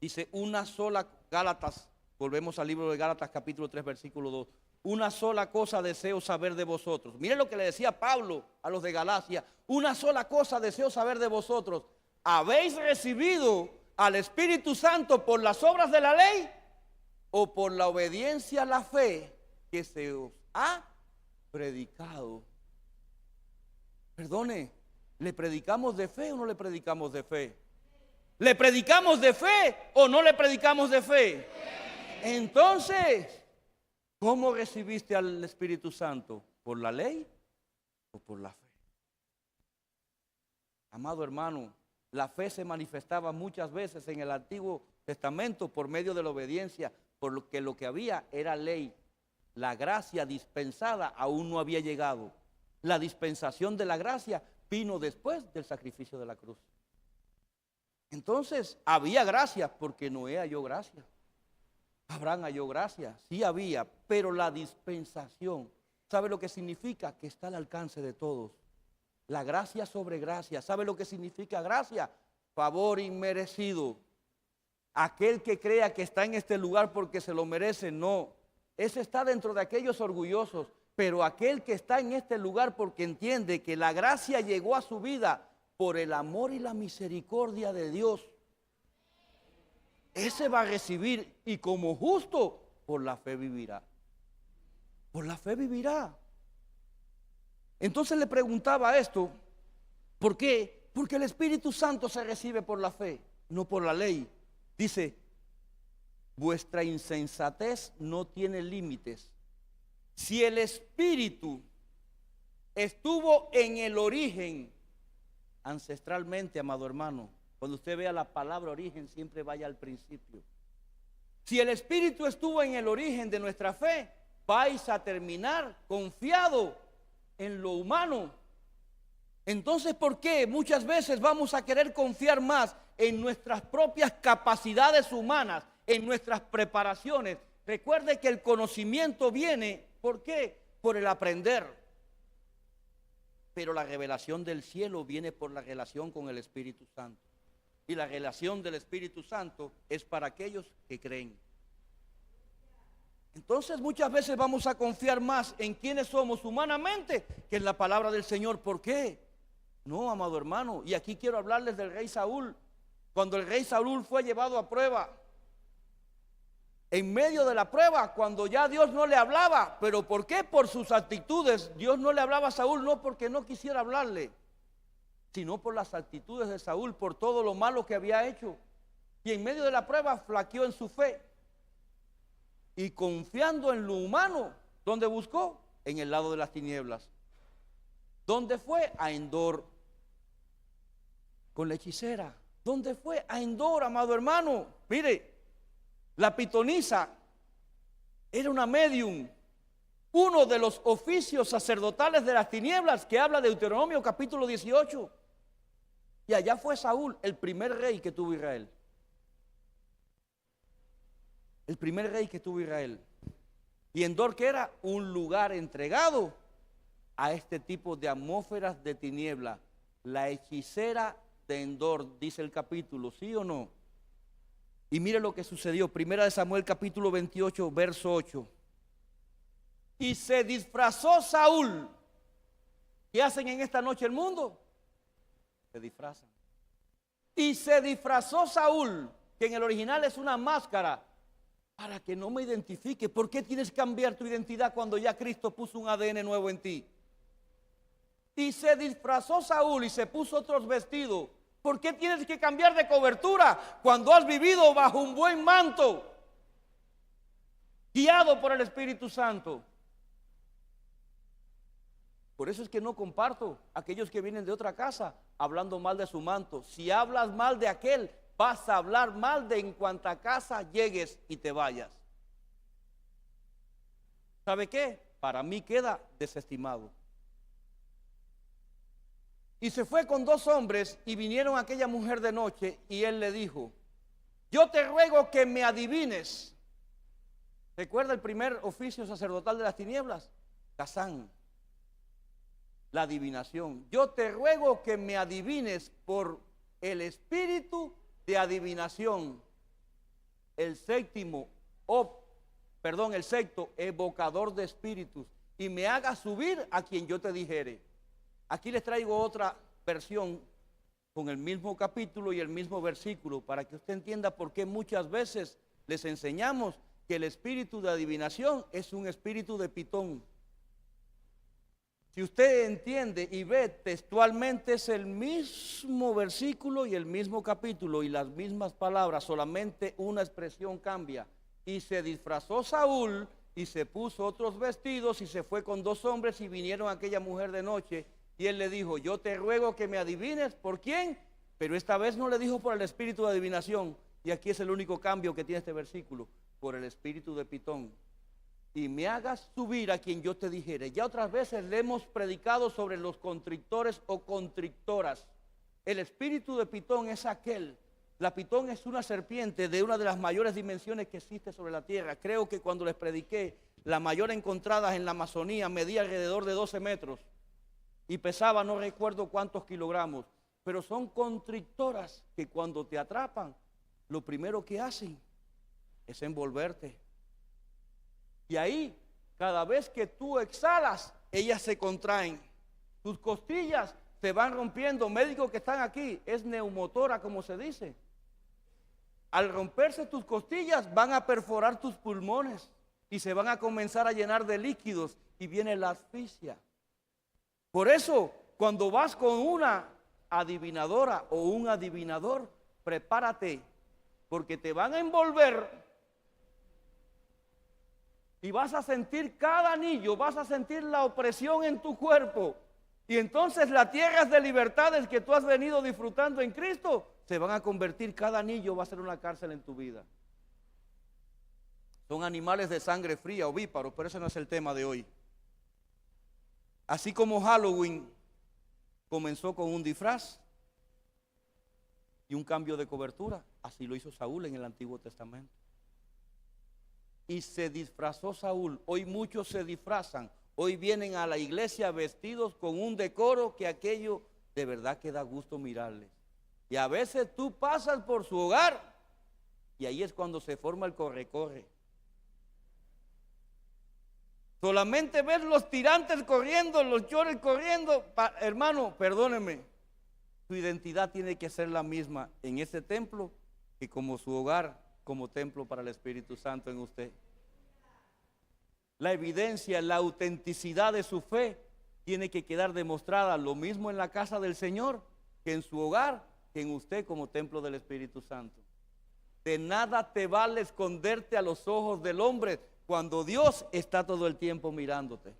Dice una sola, Gálatas, volvemos al libro de Gálatas capítulo 3 versículo 2. Una sola cosa deseo saber de vosotros. Miren lo que le decía Pablo a los de Galacia. Una sola cosa deseo saber de vosotros. ¿Habéis recibido al Espíritu Santo por las obras de la ley o por la obediencia a la fe que se os ha predicado? Perdone, ¿le predicamos de fe o no le predicamos de fe? ¿Le predicamos de fe o no le predicamos de fe? Entonces, ¿cómo recibiste al Espíritu Santo? ¿Por la ley o por la fe? Amado hermano, la fe se manifestaba muchas veces en el Antiguo Testamento por medio de la obediencia, porque lo que había era ley. La gracia dispensada aún no había llegado. La dispensación de la gracia vino después del sacrificio de la cruz. Entonces, había gracia porque Noé halló gracia. Abraham halló gracia, sí había, pero la dispensación, ¿Sabe lo que significa? Que está al alcance de todos. La gracia sobre gracia. ¿Sabe lo que significa gracia? Favor inmerecido. Aquel que crea que está en este lugar porque se lo merece, no. Ese está dentro de aquellos orgullosos. Pero aquel que está en este lugar porque entiende que la gracia llegó a su vida por el amor y la misericordia de Dios, ese va a recibir, y como justo, por la fe vivirá. Por la fe vivirá. Entonces le preguntaba esto, ¿por qué? Porque el Espíritu Santo se recibe por la fe, no por la ley. Dice, vuestra insensatez no tiene límites. Si el Espíritu estuvo en el origen, ancestralmente, amado hermano, cuando usted vea la palabra origen, siempre vaya al principio. Si el Espíritu estuvo en el origen de nuestra fe, vais a terminar confiado en lo humano. Entonces, ¿por qué muchas veces vamos a querer confiar más en nuestras propias capacidades humanas, en nuestras preparaciones? Recuerde que el conocimiento viene, ¿por qué? Por el aprender. Pero la revelación del cielo viene por la relación con el Espíritu Santo. Y la relación del Espíritu Santo es para aquellos que creen. Entonces muchas veces vamos a confiar más en quienes somos humanamente que en la palabra del Señor. ¿Por qué? No, amado hermano. Y aquí quiero hablarles del rey Saúl. Cuando el rey Saúl fue llevado a prueba, en medio de la prueba, cuando ya Dios no le hablaba. ¿Pero por qué? Por sus actitudes. Dios no le hablaba a Saúl, no porque no quisiera hablarle, sino por las actitudes de Saúl, por todo lo malo que había hecho. Y en medio de la prueba flaqueó en su fe. Y confiando en lo humano, ¿dónde buscó? En el lado de las tinieblas. ¿Dónde fue? A Endor, con la hechicera. ¿Dónde fue? A Endor, amado hermano. Mire, la pitonisa era una medium, uno de los oficios sacerdotales de las tinieblas que habla de Deuteronomio capítulo 18. Y allá fue Saúl, el primer rey que tuvo Israel. El primer rey que tuvo Israel. Y Endor, que era un lugar entregado a este tipo de atmósferas de tiniebla. La hechicera de Endor, dice el capítulo, ¿sí o no? Y mire lo que sucedió. Primera de Samuel capítulo 28, verso 8. Y se disfrazó Saúl. ¿Qué hacen en esta noche el mundo? Se disfrazan. Y se disfrazó Saúl, que en el original es una máscara, para que no me identifique. ¿Por qué tienes que cambiar tu identidad cuando ya Cristo puso un ADN nuevo en ti? Y se disfrazó Saúl y se puso otros vestidos. ¿Por qué tienes que cambiar de cobertura cuando has vivido bajo un buen manto, guiado por el Espíritu Santo? Por eso es que no comparto a aquellos que vienen de otra casa hablando mal de su manto. Si hablas mal de aquel, vas a hablar mal de en cuanta casa llegues y te vayas. ¿Sabe qué? Para mí queda desestimado. Y se fue con dos hombres y vinieron a aquella mujer de noche y él le dijo, yo te ruego que me adivines. ¿Recuerda el primer oficio sacerdotal de las tinieblas? Kazán, la adivinación. Yo te ruego que me adivines por el espíritu de adivinación. El sexto, evocador de espíritus, y me haga subir a quien yo te dijere. Aquí les traigo otra versión con el mismo capítulo y el mismo versículo para que usted entienda por qué muchas veces les enseñamos que el espíritu de adivinación es un espíritu de pitón. Si usted entiende y ve textualmente, es el mismo versículo y el mismo capítulo y las mismas palabras, solamente una expresión cambia. Y se disfrazó Saúl y se puso otros vestidos y se fue con dos hombres y vinieron a aquella mujer de noche. Y él le dijo, yo te ruego que me adivines. ¿Por quién? Pero esta vez no le dijo por el espíritu de adivinación. Y aquí es el único cambio que tiene este versículo. Por el espíritu de pitón. Y me hagas subir a quien yo te dijere. Ya otras veces le hemos predicado sobre los constrictores o constrictoras. El espíritu de pitón es aquel La pitón es una serpiente de una de las mayores dimensiones que existe sobre la tierra. Creo que cuando les prediqué, la mayor encontrada en la Amazonía medía alrededor de 12 metros y pesaba no recuerdo cuántos kilogramos. Pero son constrictoras que cuando te atrapan, lo primero que hacen es envolverte. Y ahí, cada vez que tú exhalas, ellas se contraen. Tus costillas se van rompiendo. Médicos que están aquí, es neumotora como se dice. Al romperse tus costillas van a perforar tus pulmones y se van a comenzar a llenar de líquidos y viene la asfixia. Por eso, cuando vas con una adivinadora o un adivinador, prepárate, porque te van a envolver y vas a sentir cada anillo, vas a sentir la opresión en tu cuerpo. Y entonces las tierras de libertades que tú has venido disfrutando en Cristo se van a convertir, cada anillo va a ser una cárcel en tu vida. Son animales de sangre fría, ovíparos, pero ese no es el tema de hoy. Así como Halloween comenzó con un disfraz y un cambio de cobertura, así lo hizo Saúl en el Antiguo Testamento. Y se disfrazó Saúl. Hoy muchos se disfrazan. Hoy vienen a la iglesia vestidos con un decoro que aquello de verdad que da gusto mirarles. Y a veces tú pasas por su hogar y ahí es cuando se forma el corre-corre. Solamente ves los tirantes corriendo, los chores corriendo. Hermano, perdóneme, su identidad tiene que ser la misma en ese templo que como su hogar, como templo para el Espíritu Santo en usted. La evidencia, la autenticidad de su fe tiene que quedar demostrada lo mismo en la casa del Señor que en su hogar, que en usted como templo del Espíritu Santo. De nada te vale esconderte a los ojos del hombre cuando Dios está todo el tiempo mirándote.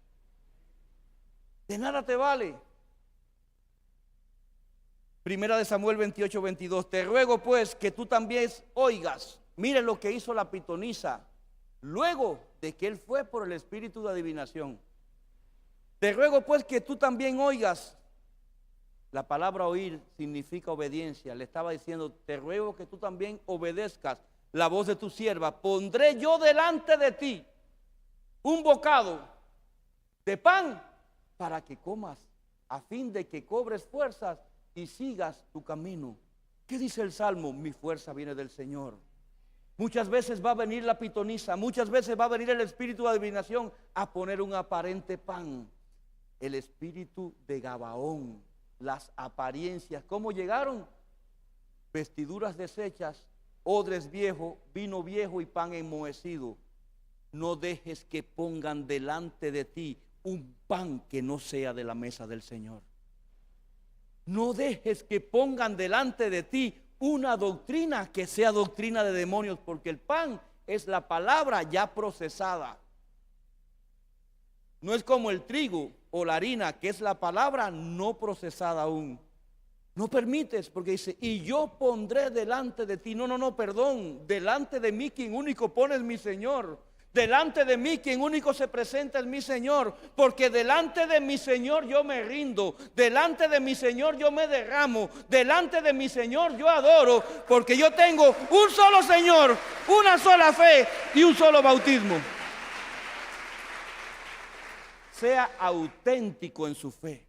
De nada te vale. Primera de Samuel 28:22. Te ruego pues que tú también oigas. Mire lo que hizo la pitonisa luego de que él fue por el espíritu de adivinación. Te ruego pues que tú también oigas. La palabra oír significa obediencia. Le estaba diciendo, te ruego que tú también obedezcas la voz de tu sierva. Pondré yo delante de ti un bocado de pan para que comas, a fin de que cobres fuerzas y sigas tu camino. ¿Qué dice el Salmo? Mi fuerza viene del Señor. Muchas veces va a venir la pitonisa, muchas veces va a venir el espíritu de adivinación a poner un aparente pan. El espíritu de Gabaón, las apariencias. ¿Cómo llegaron? Vestiduras deshechas, odres viejos, vino viejo y pan enmohecido. No dejes que pongan delante de ti un pan que no sea de la mesa del Señor. No dejes que pongan delante de ti una doctrina que sea doctrina de demonios, porque el pan es la palabra ya procesada. No es como el trigo o la harina, que es la palabra no procesada aún. No permites, porque dice, y yo pondré delante de ti. No, perdón. Delante de mí quien único pone es mi Señor. Delante de mí quien único se presenta es mi Señor. Porque delante de mi Señor yo me rindo. Delante de mi Señor yo me derramo. Delante de mi Señor yo adoro. Porque yo tengo un solo Señor, una sola fe y un solo bautismo. Sea auténtico en su fe.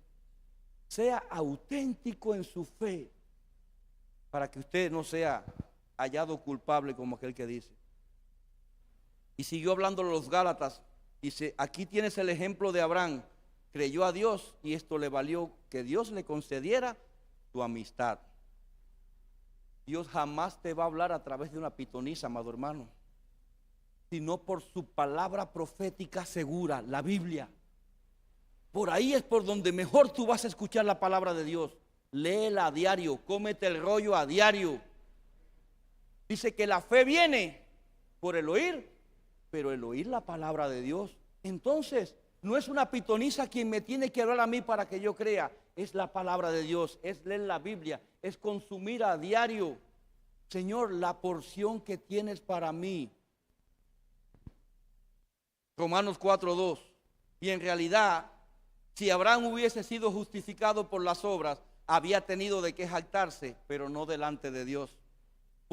Sea auténtico en su fe, para que usted no sea hallado culpable como aquel que dice. Y siguió hablando a los Gálatas. Dice, aquí tienes el ejemplo de Abraham. Creyó a Dios y esto le valió que Dios le concediera tu amistad. Dios jamás te va a hablar a través de una pitonisa, amado hermano, sino por su palabra profética segura, la Biblia. Por ahí es por donde mejor tú vas a escuchar la palabra de Dios. Léela a diario, cómete el rollo a diario. Dice que la fe viene por el oír, pero el oír la palabra de Dios. Entonces, no es una pitonisa quien me tiene que hablar a mí para que yo crea. Es la palabra de Dios, es leer la Biblia, es consumir a diario. Señor, la porción que tienes para mí. Romanos 4:2. Y en realidad, si Abraham hubiese sido justificado por las obras, había tenido de qué jactarse, pero no delante de Dios.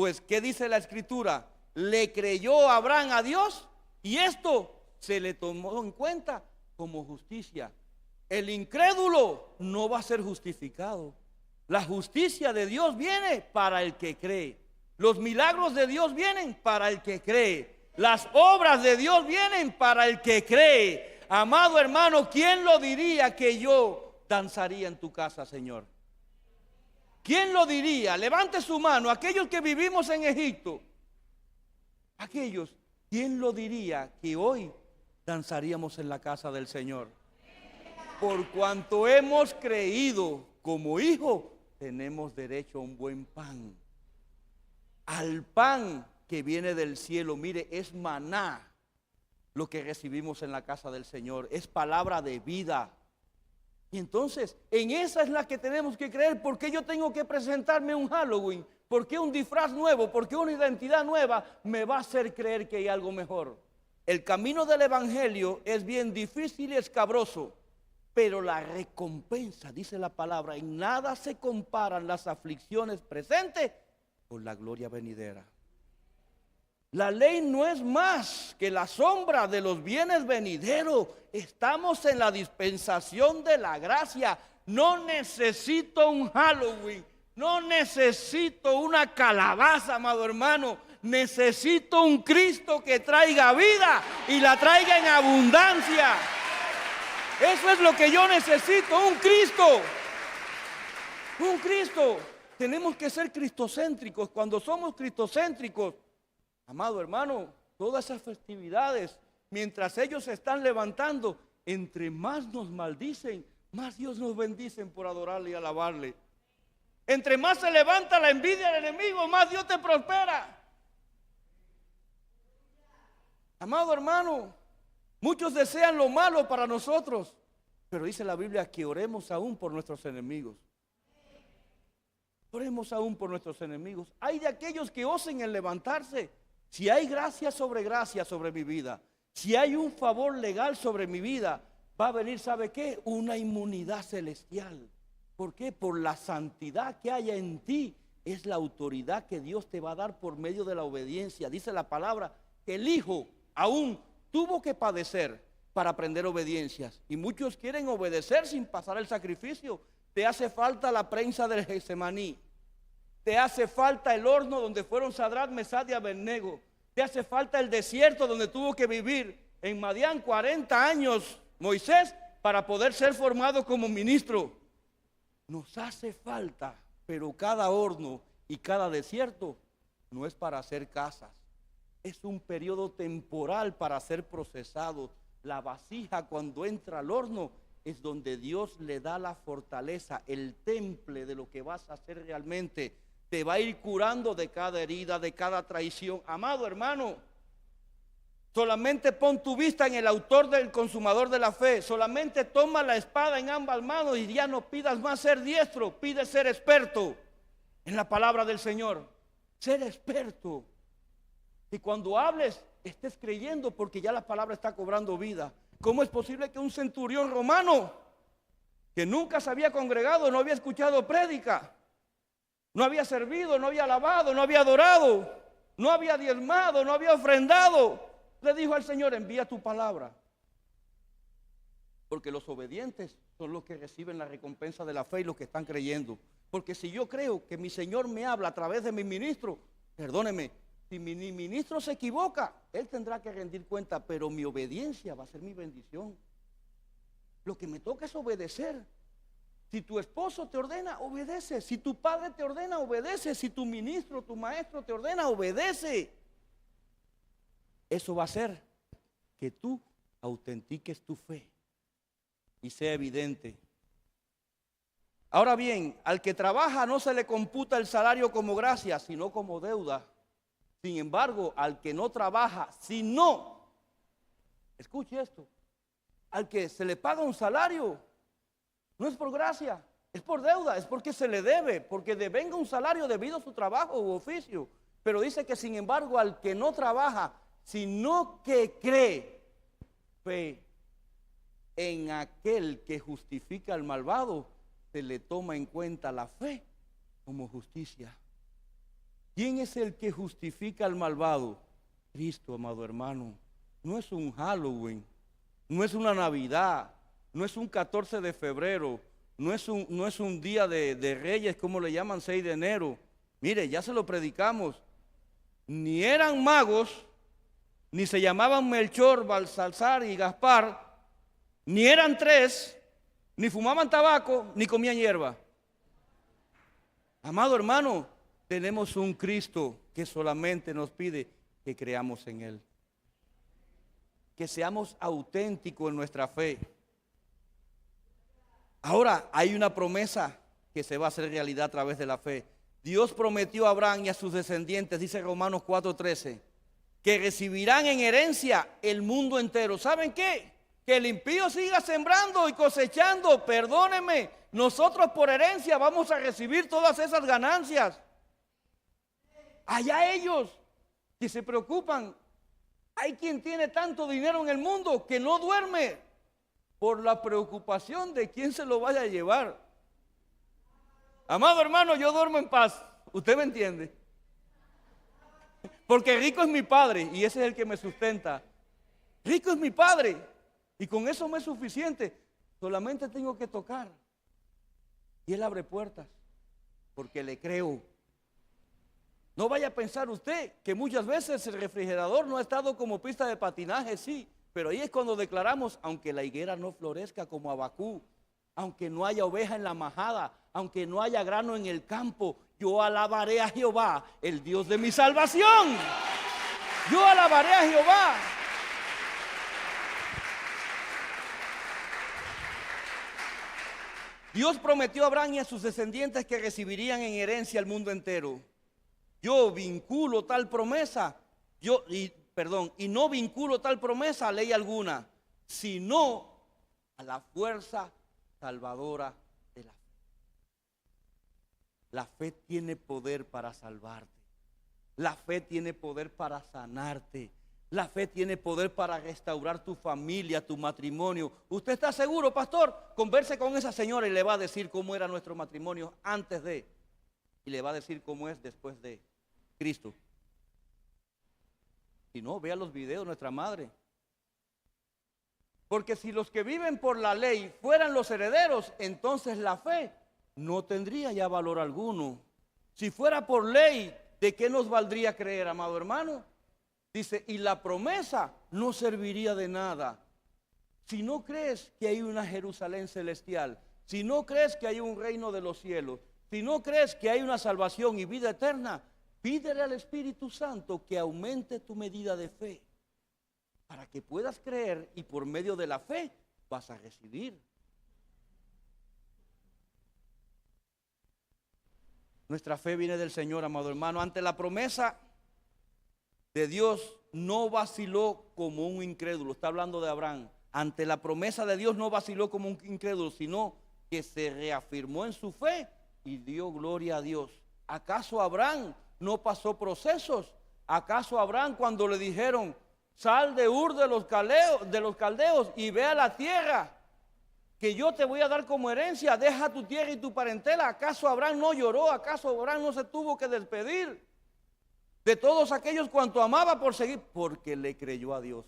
Pues, ¿qué dice la Escritura? Le creyó Abraham a Dios y esto se le tomó en cuenta como justicia. El incrédulo no va a ser justificado. La justicia de Dios viene para el que cree. Los milagros de Dios vienen para el que cree. Las obras de Dios vienen para el que cree. Amado hermano, ¿quién lo diría que yo danzaría en tu casa, Señor? ¿Quién lo diría? Levante su mano. Aquellos que vivimos en Egipto, aquellos, ¿quién lo diría que hoy danzaríamos en la casa del Señor? Por cuanto hemos creído como hijo, tenemos derecho a un buen pan. Al pan que viene del cielo. Mire, es maná lo que recibimos en la casa del Señor. Es palabra de vida. Y entonces, en esa es la que tenemos que creer. ¿Por qué yo tengo que presentarme un Halloween? ¿Por qué un disfraz nuevo? ¿Por qué una identidad nueva me va a hacer creer que hay algo mejor? El camino del evangelio es bien difícil y escabroso, pero la recompensa, dice la palabra, en nada se comparan las aflicciones presentes con la gloria venidera. La ley no es más que la sombra de los bienes venideros. Estamos en la dispensación de la gracia. No necesito un Halloween, no necesito una calabaza, amado hermano. Necesito un Cristo que traiga vida y la traiga en abundancia. Eso es lo que yo necesito, un Cristo. Un Cristo. Tenemos que ser cristocéntricos. Cuando somos cristocéntricos, amado hermano, todas esas festividades, mientras ellos se están levantando, entre más nos maldicen, más Dios nos bendice por adorarle y alabarle. Entre más se levanta la envidia del enemigo, más Dios te prospera. Amado hermano, muchos desean lo malo para nosotros, pero dice la Biblia que oremos aún por nuestros enemigos. Oremos aún por nuestros enemigos. Hay de aquellos que osen en levantarse. Si hay gracia sobre mi vida, si hay un favor legal sobre mi vida, va a venir, ¿sabe qué? Una inmunidad celestial. ¿Por qué? Por la santidad que haya en ti. Es la autoridad que Dios te va a dar por medio de la obediencia. Dice la palabra que el Hijo aún tuvo que padecer para aprender obediencias. Y muchos quieren obedecer sin pasar el sacrificio. Te hace falta la prensa del Getsemaní. Te hace falta el horno donde fueron Sadrach, Mesach y Abednego. Te hace falta el desierto donde tuvo que vivir en Madián 40 años Moisés para poder ser formado como ministro. Nos hace falta, pero cada horno y cada desierto no es para hacer casas. Es un periodo temporal para ser procesado. La vasija cuando entra al horno es donde Dios le da la fortaleza, el temple de lo que vas a hacer realmente. Te va a ir curando de cada herida, de cada traición. Amado hermano, solamente pon tu vista en el autor del consumador de la fe. Solamente toma la espada en ambas manos y ya no pidas más ser diestro, pide ser experto en la palabra del Señor. Ser experto. Y cuando hables, estés creyendo porque ya la palabra está cobrando vida. ¿Cómo es posible que un centurión romano que nunca se había congregado, no había escuchado prédica, no había servido, no había alabado, no había adorado, no había diezmado, no había ofrendado, le dijo al Señor: envía tu palabra? Porque los obedientes son los que reciben la recompensa de la fe y los que están creyendo. Porque si yo creo que mi Señor me habla a través de mi ministro, perdóneme, si mi ministro se equivoca, él tendrá que rendir cuenta, pero mi obediencia va a ser mi bendición. Lo que me toca es obedecer. Si tu esposo te ordena, obedece. Si tu padre te ordena, obedece. Si tu ministro, tu maestro te ordena, obedece. Eso va a hacer que tú autentiques tu fe y sea evidente. Ahora bien, al que trabaja no se le computa el salario como gracia, sino como deuda. Sin embargo, al que no trabaja, sino, escuche esto, al que se le paga un salario, no es por gracia, es por deuda, es porque se le debe, porque devenga un salario debido a su trabajo u oficio. Pero dice que sin embargo al que no trabaja, sino que cree fe en aquel que justifica al malvado, se le toma en cuenta la fe como justicia. ¿Quién es el que justifica al malvado? Cristo, amado hermano. No es un Halloween, no es una Navidad, no es un 14 de febrero, no es un día de Reyes, como le llaman, 6 de enero. Mire, ya se lo predicamos. Ni eran magos, ni se llamaban Melchor, Balsasar y Gaspar, ni eran tres, ni fumaban tabaco, ni comían hierba. Amado hermano, tenemos un Cristo que solamente nos pide que creamos en Él, que seamos auténticos en nuestra fe. Ahora hay una promesa que se va a hacer realidad a través de la fe. Dios prometió a Abraham y a sus descendientes, dice Romanos 4:13, que recibirán en herencia el mundo entero. ¿Saben qué? Que el impío siga sembrando y cosechando. Perdónenme, nosotros por herencia vamos a recibir todas esas ganancias. Allá ellos que se preocupan. Hay quien tiene tanto dinero en el mundo que no duerme por la preocupación de quién se lo vaya a llevar. Amado hermano, yo duermo en paz. ¿Usted me entiende? Porque rico es mi Padre y ese es el que me sustenta. Rico es mi Padre y con eso me es suficiente. Solamente tengo que tocar y Él abre puertas porque le creo. No vaya a pensar usted que muchas veces el refrigerador no ha estado como pista de patinaje, sí, pero ahí es cuando declaramos, aunque la higuera no florezca como Abacú, aunque no haya oveja en la majada, aunque no haya grano en el campo, yo alabaré a Jehová, el Dios de mi salvación. Yo alabaré a Jehová. Dios prometió a Abraham y a sus descendientes que recibirían en herencia el mundo entero. Yo vinculo tal promesa, y no vinculo tal promesa a ley alguna, sino a la fuerza salvadora de la fe. La fe tiene poder para salvarte. La fe tiene poder para sanarte. La fe tiene poder para restaurar tu familia, tu matrimonio. ¿Usted está seguro, pastor? Converse con esa señora y le va a decir cómo era nuestro matrimonio antes de, y le va a decir cómo es después de Cristo. Si no, vea los videos de nuestra madre. Porque si los que viven por la ley fueran los herederos, entonces la fe no tendría ya valor alguno. Si fuera por ley, ¿de qué nos valdría creer, amado hermano? Dice, y la promesa no serviría de nada. Si no crees que hay una Jerusalén celestial, si no crees que hay un reino de los cielos, si no crees que hay una salvación y vida eterna, pídele al Espíritu Santo que aumente tu medida de fe para que puedas creer y por medio de la fe vas a recibir. Nuestra fe viene del Señor, amado hermano. Ante la promesa de Dios no vaciló como un incrédulo. Está hablando de Abraham. Ante la promesa de Dios no vaciló como un incrédulo, sino que se reafirmó en su fe y dio gloria a Dios. ¿Acaso Abraham no pasó procesos? ¿Acaso Abraham, cuando le dijeron, sal de Ur de los caldeos y ve a la tierra que yo te voy a dar como herencia, deja tu tierra y tu parentela? ¿Acaso Abraham no lloró? ¿Acaso Abraham no se tuvo que despedir de todos aquellos cuanto amaba por seguir? Porque le creyó a Dios.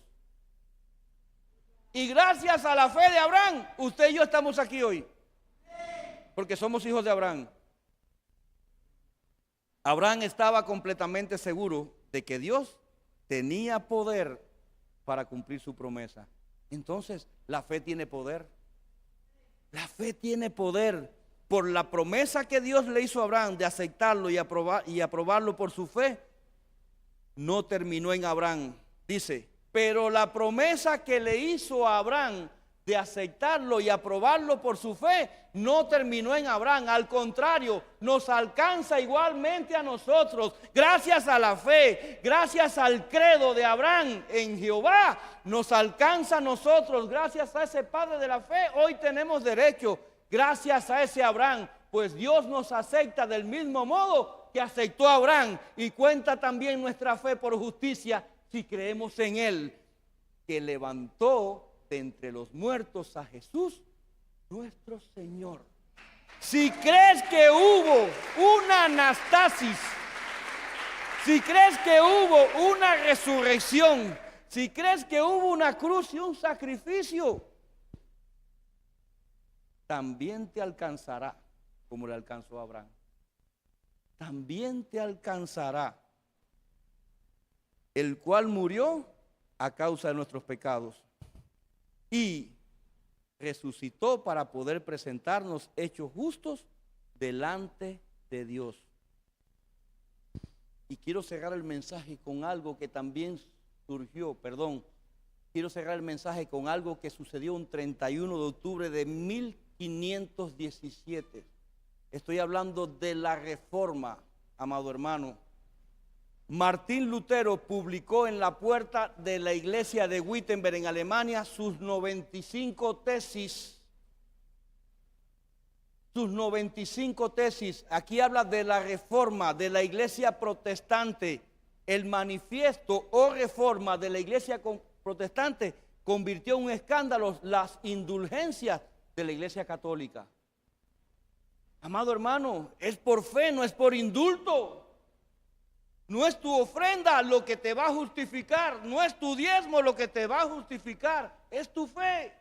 Y gracias a la fe de Abraham, usted y yo estamos aquí hoy, porque somos hijos de Abraham. Abraham estaba completamente seguro de que Dios tenía poder para cumplir su promesa. Entonces, la fe tiene poder. La fe tiene poder. Por la promesa que Dios le hizo a Abraham de aceptarlo y aprobarlo por su fe, no terminó en Abraham. Dice, pero la promesa que le hizo a Abraham de aceptarlo y aprobarlo por su fe, no terminó en Abraham. Al contrario, nos alcanza igualmente a nosotros. Gracias a la fe, gracias al credo de Abraham en Jehová, nos alcanza a nosotros. Gracias a ese padre de la fe, hoy tenemos derecho. Gracias a ese Abraham, pues Dios nos acepta del mismo modo que aceptó a Abraham, y cuenta también nuestra fe por justicia si creemos en Él, que levantó de entre los muertos a Jesús, nuestro Señor. Si crees que hubo una anastasis si crees que hubo una resurrección, si crees que hubo una cruz y un sacrificio, también te alcanzará como le alcanzó a Abraham. También te alcanzará, el cual murió a causa de nuestros pecados y resucitó para poder presentarnos hechos justos delante de Dios. Y quiero cerrar el mensaje con algo que también quiero cerrar el mensaje con algo que sucedió un 31 de octubre de 1517. Estoy hablando de la Reforma, amado hermano. Martín Lutero publicó en la puerta de la iglesia de Wittenberg en Alemania sus 95 tesis. Sus 95 tesis. Aquí habla de la Reforma de la iglesia protestante. El manifiesto o reforma de la iglesia protestante convirtió en un escándalo las indulgencias de la iglesia católica. Amado hermano, es por fe, no es por indulto. No es tu ofrenda lo que te va a justificar, no es tu diezmo lo que te va a justificar, es tu fe.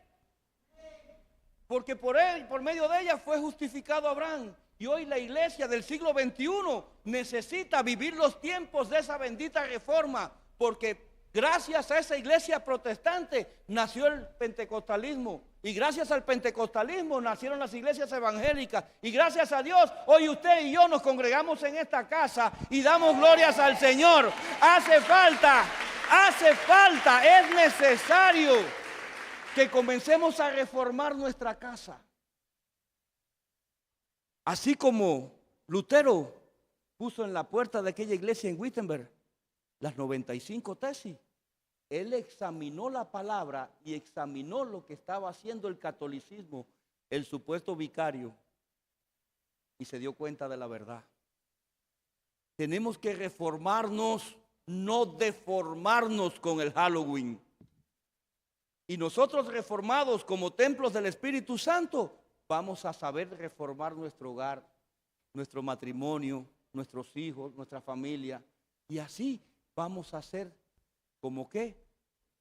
Porque por medio de ella fue justificado Abraham. Y hoy la iglesia del siglo XXI necesita vivir los tiempos de esa bendita reforma, porque gracias a esa iglesia protestante nació el pentecostalismo. Y gracias al pentecostalismo nacieron las iglesias evangélicas. Y gracias a Dios, hoy usted y yo nos congregamos en esta casa y damos glorias al Señor. Hace falta, es necesario que comencemos a reformar nuestra casa. Así como Lutero puso en la puerta de aquella iglesia en Wittenberg las 95 tesis. Él examinó la palabra y examinó lo que estaba haciendo el catolicismo, el supuesto vicario, y se dio cuenta de la verdad. Tenemos que reformarnos, no deformarnos con el Halloween. Y nosotros reformados como templos del Espíritu Santo, vamos a saber reformar nuestro hogar, nuestro matrimonio, nuestros hijos, nuestra familia. Y así vamos a ser como qué,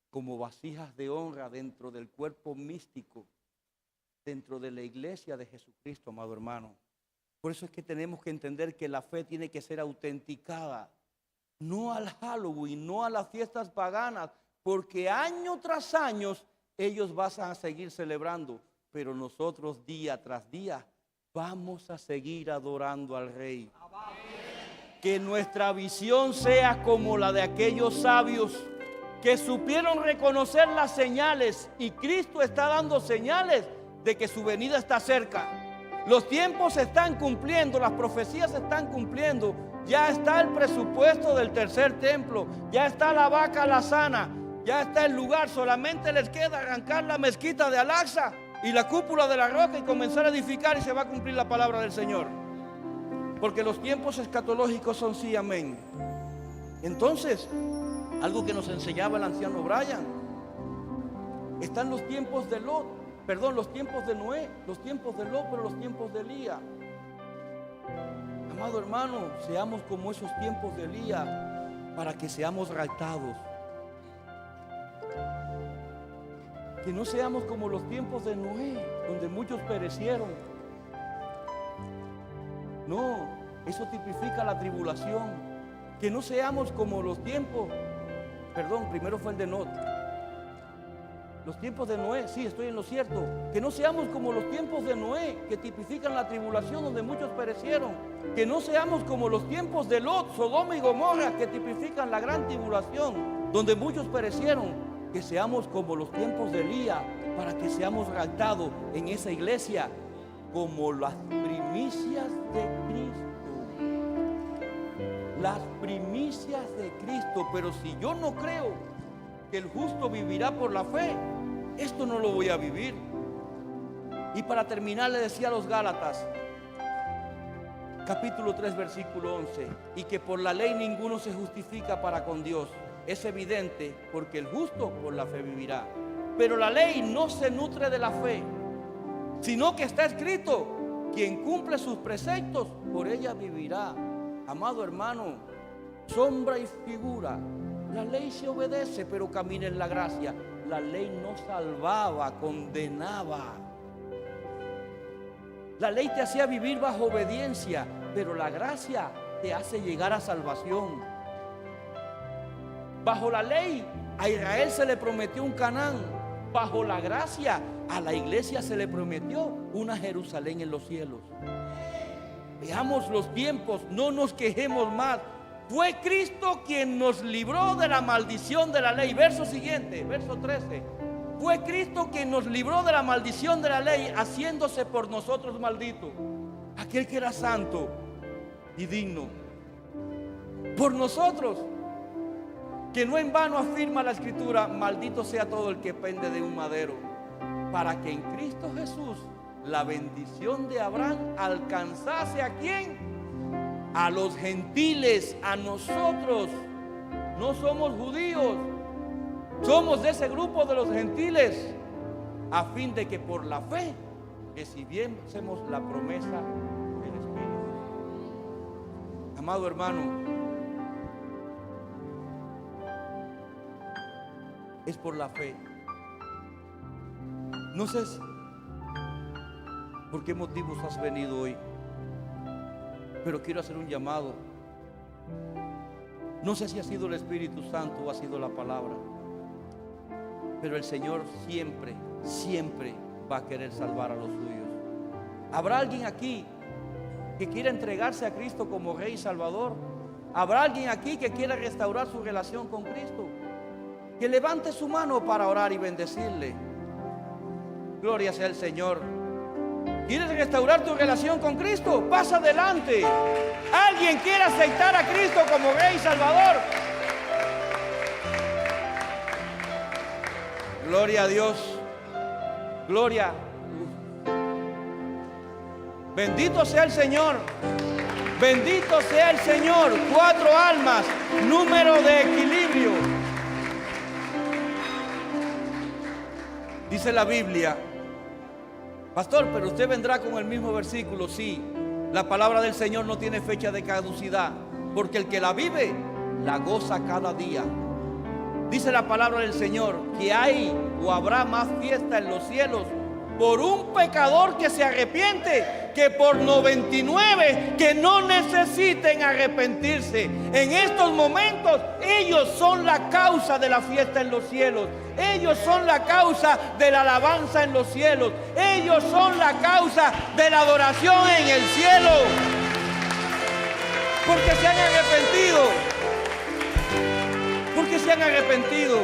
como vasijas de honra dentro del cuerpo místico, dentro de la iglesia de Jesucristo, amado hermano. Por eso es que tenemos que entender que la fe tiene que ser autenticada, no al Halloween, no a las fiestas paganas, porque año tras año ellos van a seguir celebrando, pero nosotros día tras día vamos a seguir adorando al Rey. Que nuestra visión sea como la de aquellos sabios que supieron reconocer las señales, y Cristo está dando señales de que su venida está cerca. Los tiempos se están cumpliendo, las profecías se están cumpliendo. Ya está el presupuesto del tercer templo, ya está la vaca alazana, ya está el lugar. Solamente les queda arrancar la mezquita de Al-Aqsa y la cúpula de la roca y comenzar a edificar, y se va a cumplir la palabra del Señor. Porque los tiempos escatológicos son sí, amén. Entonces, algo que nos enseñaba el anciano Brian, están los tiempos de Lot, los tiempos de Noé, los tiempos de Lot, pero los tiempos de Elías. Amado hermano, seamos como esos tiempos de Elías para que seamos raptados. Que no seamos como los tiempos de Noé, donde muchos perecieron. No, eso tipifica la tribulación. Que no seamos como los tiempos, primero fue el de Lot. Los tiempos de Noé, sí, estoy en lo cierto. Que no seamos como los tiempos de Noé, que tipifican la tribulación donde muchos perecieron. Que no seamos como los tiempos de Lot, Sodoma y Gomorra, que tipifican la gran tribulación donde muchos perecieron. Que seamos como los tiempos de Elías, para que seamos raptados en esa iglesia como las primicias de Cristo. Las primicias de Cristo. Pero si yo no creo que el justo vivirá por la fe, esto no lo voy a vivir. Y para terminar le decía a los Gálatas, capítulo 3, versículo 11, y que por la ley ninguno se justifica para con Dios. Es evidente, porque el justo por la fe vivirá. Pero la ley no se nutre de la fe, sino que está escrito: quien cumple sus preceptos, por ella vivirá. Amado hermano, sombra y figura. La ley se obedece, pero camina en la gracia. La ley no salvaba, condenaba. La ley te hacía vivir bajo obediencia, pero la gracia te hace llegar a salvación. Bajo la ley a Israel se le prometió un Canaán. Bajo la gracia a la iglesia se le prometió una Jerusalén en los cielos. Veamos los tiempos, no nos quejemos más. Fue Cristo quien nos libró de la maldición de la ley. Verso siguiente, verso 13. Fue Cristo quien nos libró de la maldición de la ley, haciéndose por nosotros maldito. Aquel que era santo y digno. Por nosotros. Que no en vano afirma la Escritura: maldito sea todo el que pende de un madero. Para que en Cristo Jesús la bendición de Abraham alcanzase ¿a quién? A los gentiles, a nosotros. No somos judíos, somos de ese grupo de los gentiles, a fin de que por la fe recibiésemos la promesa del Espíritu. Amado hermano, es por la fe. No sé por qué motivos has venido hoy, pero quiero hacer un llamado. No sé si ha sido el Espíritu Santo o ha sido la palabra, pero el Señor siempre, siempre va a querer salvar a los suyos. ¿Habrá alguien aquí que quiera entregarse a Cristo como Rey y Salvador? ¿Habrá alguien aquí que quiera restaurar su relación con Cristo? Que levante su mano para orar y bendecirle. Gloria sea el Señor. ¿Quieres restaurar tu relación con Cristo? Pasa adelante. ¿Alguien quiere aceptar a Cristo como Rey y Salvador? Gloria a Dios. Gloria. Bendito sea el Señor. Bendito sea el Señor. 4 almas, número de equilibrio. Dice la Biblia: pastor, pero usted vendrá con el mismo versículo. Sí, la palabra del Señor no tiene fecha de caducidad, porque el que la vive, la goza cada día. Dice la palabra del Señor que hay o habrá más fiesta en los cielos por un pecador que se arrepiente que por 99 que no necesiten arrepentirse. En estos momentos ellos son la causa de la fiesta en los cielos. Ellos son la causa de la alabanza en los cielos. Ellos son la causa de la adoración en el cielo, porque se han arrepentido. Porque se han arrepentido.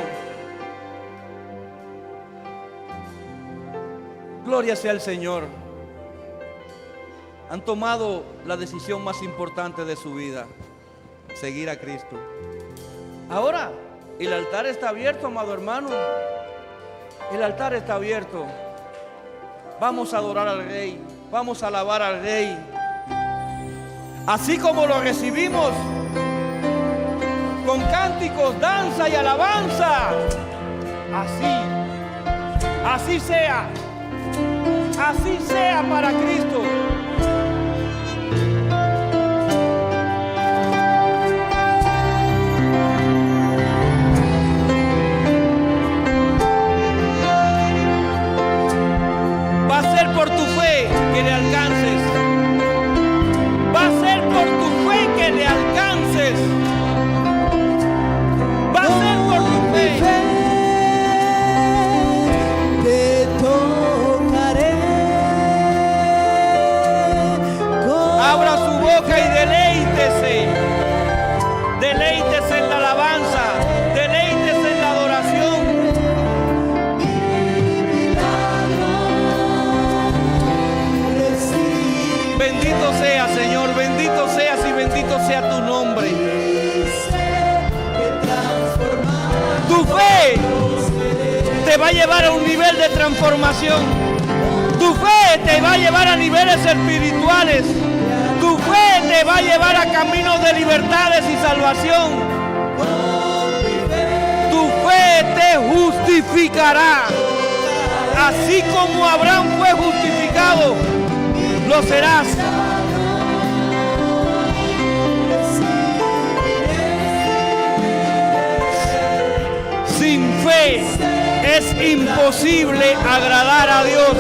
Gloria sea al Señor. Han tomado la decisión más importante de su vida: seguir a Cristo. Ahora el altar está abierto, amado hermano. El altar está abierto. Vamos a adorar al Rey. Vamos a alabar al Rey. Así como lo recibimos, con cánticos, danza y alabanza. Así sea. Así sea para Cristo. Va a ser por tu fe que le alcances. Va a ser por tu fe que le alcances. Va a ser por tu fe. Te tocaré. Abra su boca y deleítese. Deleítese en la alabanza. Deleítese en la adoración. Bendito sea, Señor. Bendito seas y bendito sea tu nombre. Tu fe te va a llevar a un nivel de transformación. Tu fe te va a llevar a niveles espirituales. Tu fe te va a llevar a caminos de libertades y salvación. Tu fe te justificará. Así como Abraham fue justificado, lo serás. es imposible agradar a Dios.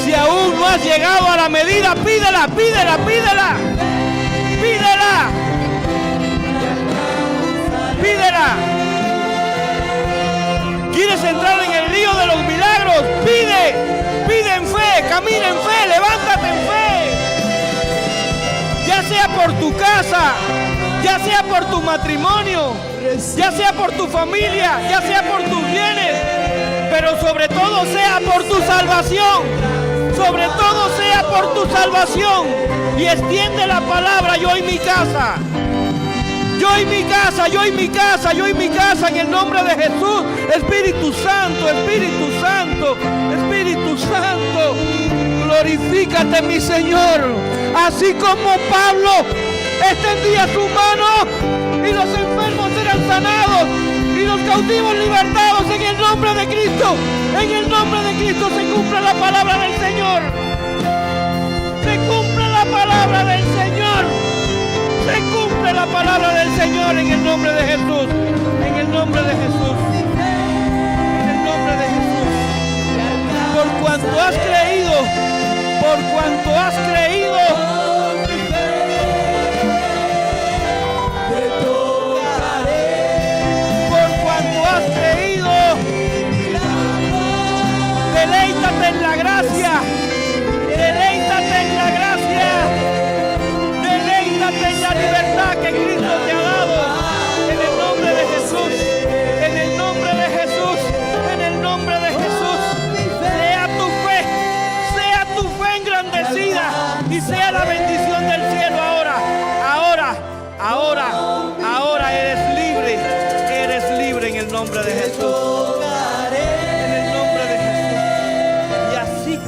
Si aún no has llegado a la medida, pídela, pídela, pídela. Pídela. Pídela. ¿Quieres entrar en el río de los milagros? Pide en fe, camina en fe, levántate en fe. Ya sea por tu casa, ya sea por tu matrimonio, ya sea por tu familia, ya sea por tus bienes, pero sobre todo sea por tu salvación. Sobre todo sea por tu salvación. Y extiende la palabra: yo y mi casa. Yo y mi casa, yo y mi casa, yo y mi casa, en el nombre de Jesús. Espíritu Santo, Espíritu Santo, Espíritu Santo, glorifícate, mi Señor. Así como Pablo extendía su mano y los enfermos eran sanados y los cautivos libertados, en el nombre de Cristo. En el nombre de Cristo se cumple la palabra del Señor. Se cumple la palabra del Señor. Se cumple la palabra del Señor en el nombre de Jesús. En el nombre de Jesús. En el nombre de Jesús. Por cuanto has creído. Por cuanto has creído. Por cuanto has creído. Deleítate en la gracia. Deleítate en la gracia. Deleítate en la libertad que Cristo te ha dado. En el nombre de Jesús. En el nombre de Jesús. En el nombre de Jesús. Sea tu fe engrandecida y sea la bendición del cielo ahora. Ahora eres libre. Eres libre en el nombre de Jesús.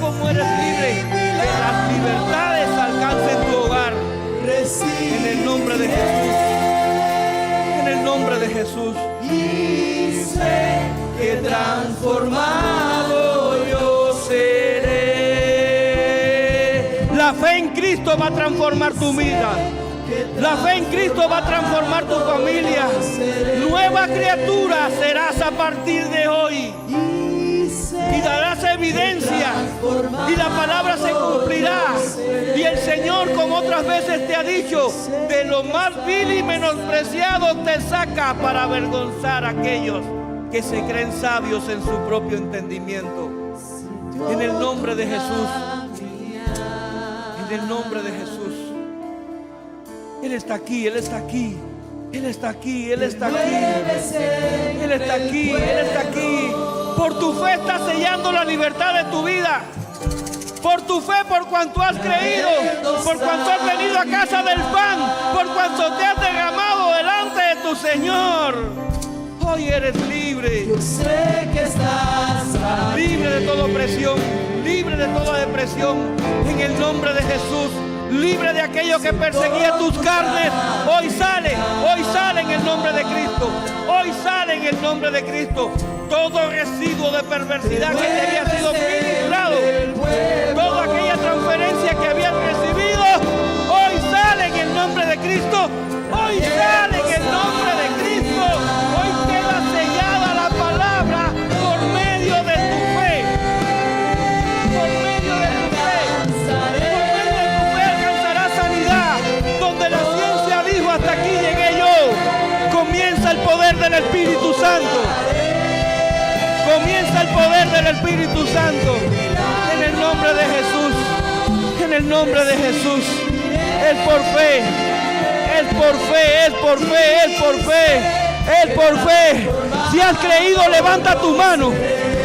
Como eres libre, que las libertades alcancen tu hogar. En el nombre de Jesús. En el nombre de Jesús. Y sé que transformado yo seré. La fe en Cristo va a transformar tu vida. La fe en Cristo va a transformar tu familia. Nueva criatura serás a partir de hoy. Y darás evidencia y la palabra se cumplirá. Y el Señor, como otras veces te ha dicho, de lo más vil y menospreciado te saca para avergonzar a aquellos que se creen sabios en su propio entendimiento. En el nombre de Jesús. En el nombre de Jesús. Él está aquí, Él está aquí. Él está aquí, Él está aquí. Él está aquí, Él está aquí. Por tu fe estás sellando la libertad de tu vida. Por tu fe, por cuanto has creído, por cuanto has venido a casa del pan, por cuanto te has derramado delante de tu Señor. Hoy eres libre. Yo sé que estás libre de toda opresión, libre de toda depresión. En el nombre de Jesús. Libre de aquello que perseguía tus carnes. Hoy sale en el nombre de Cristo. Hoy sale en el nombre de Cristo. Todo residuo de perversidad que te había sido ministrado, toda aquella transferencia que habías recibido, hoy sale en el nombre de Cristo. Hoy sale en el nombre de Cristo. Hoy queda sellada la palabra por medio de tu fe. Por medio de tu fe. Donde la ciencia dijo: hasta aquí llegué yo. Comienza el poder del Espíritu Santo. Comienza el poder del Espíritu Santo. En el nombre de Jesús. En el nombre de Jesús. Es por fe. Es por fe. Es por fe. Es por fe. Es por fe. Si has creído, levanta tu mano.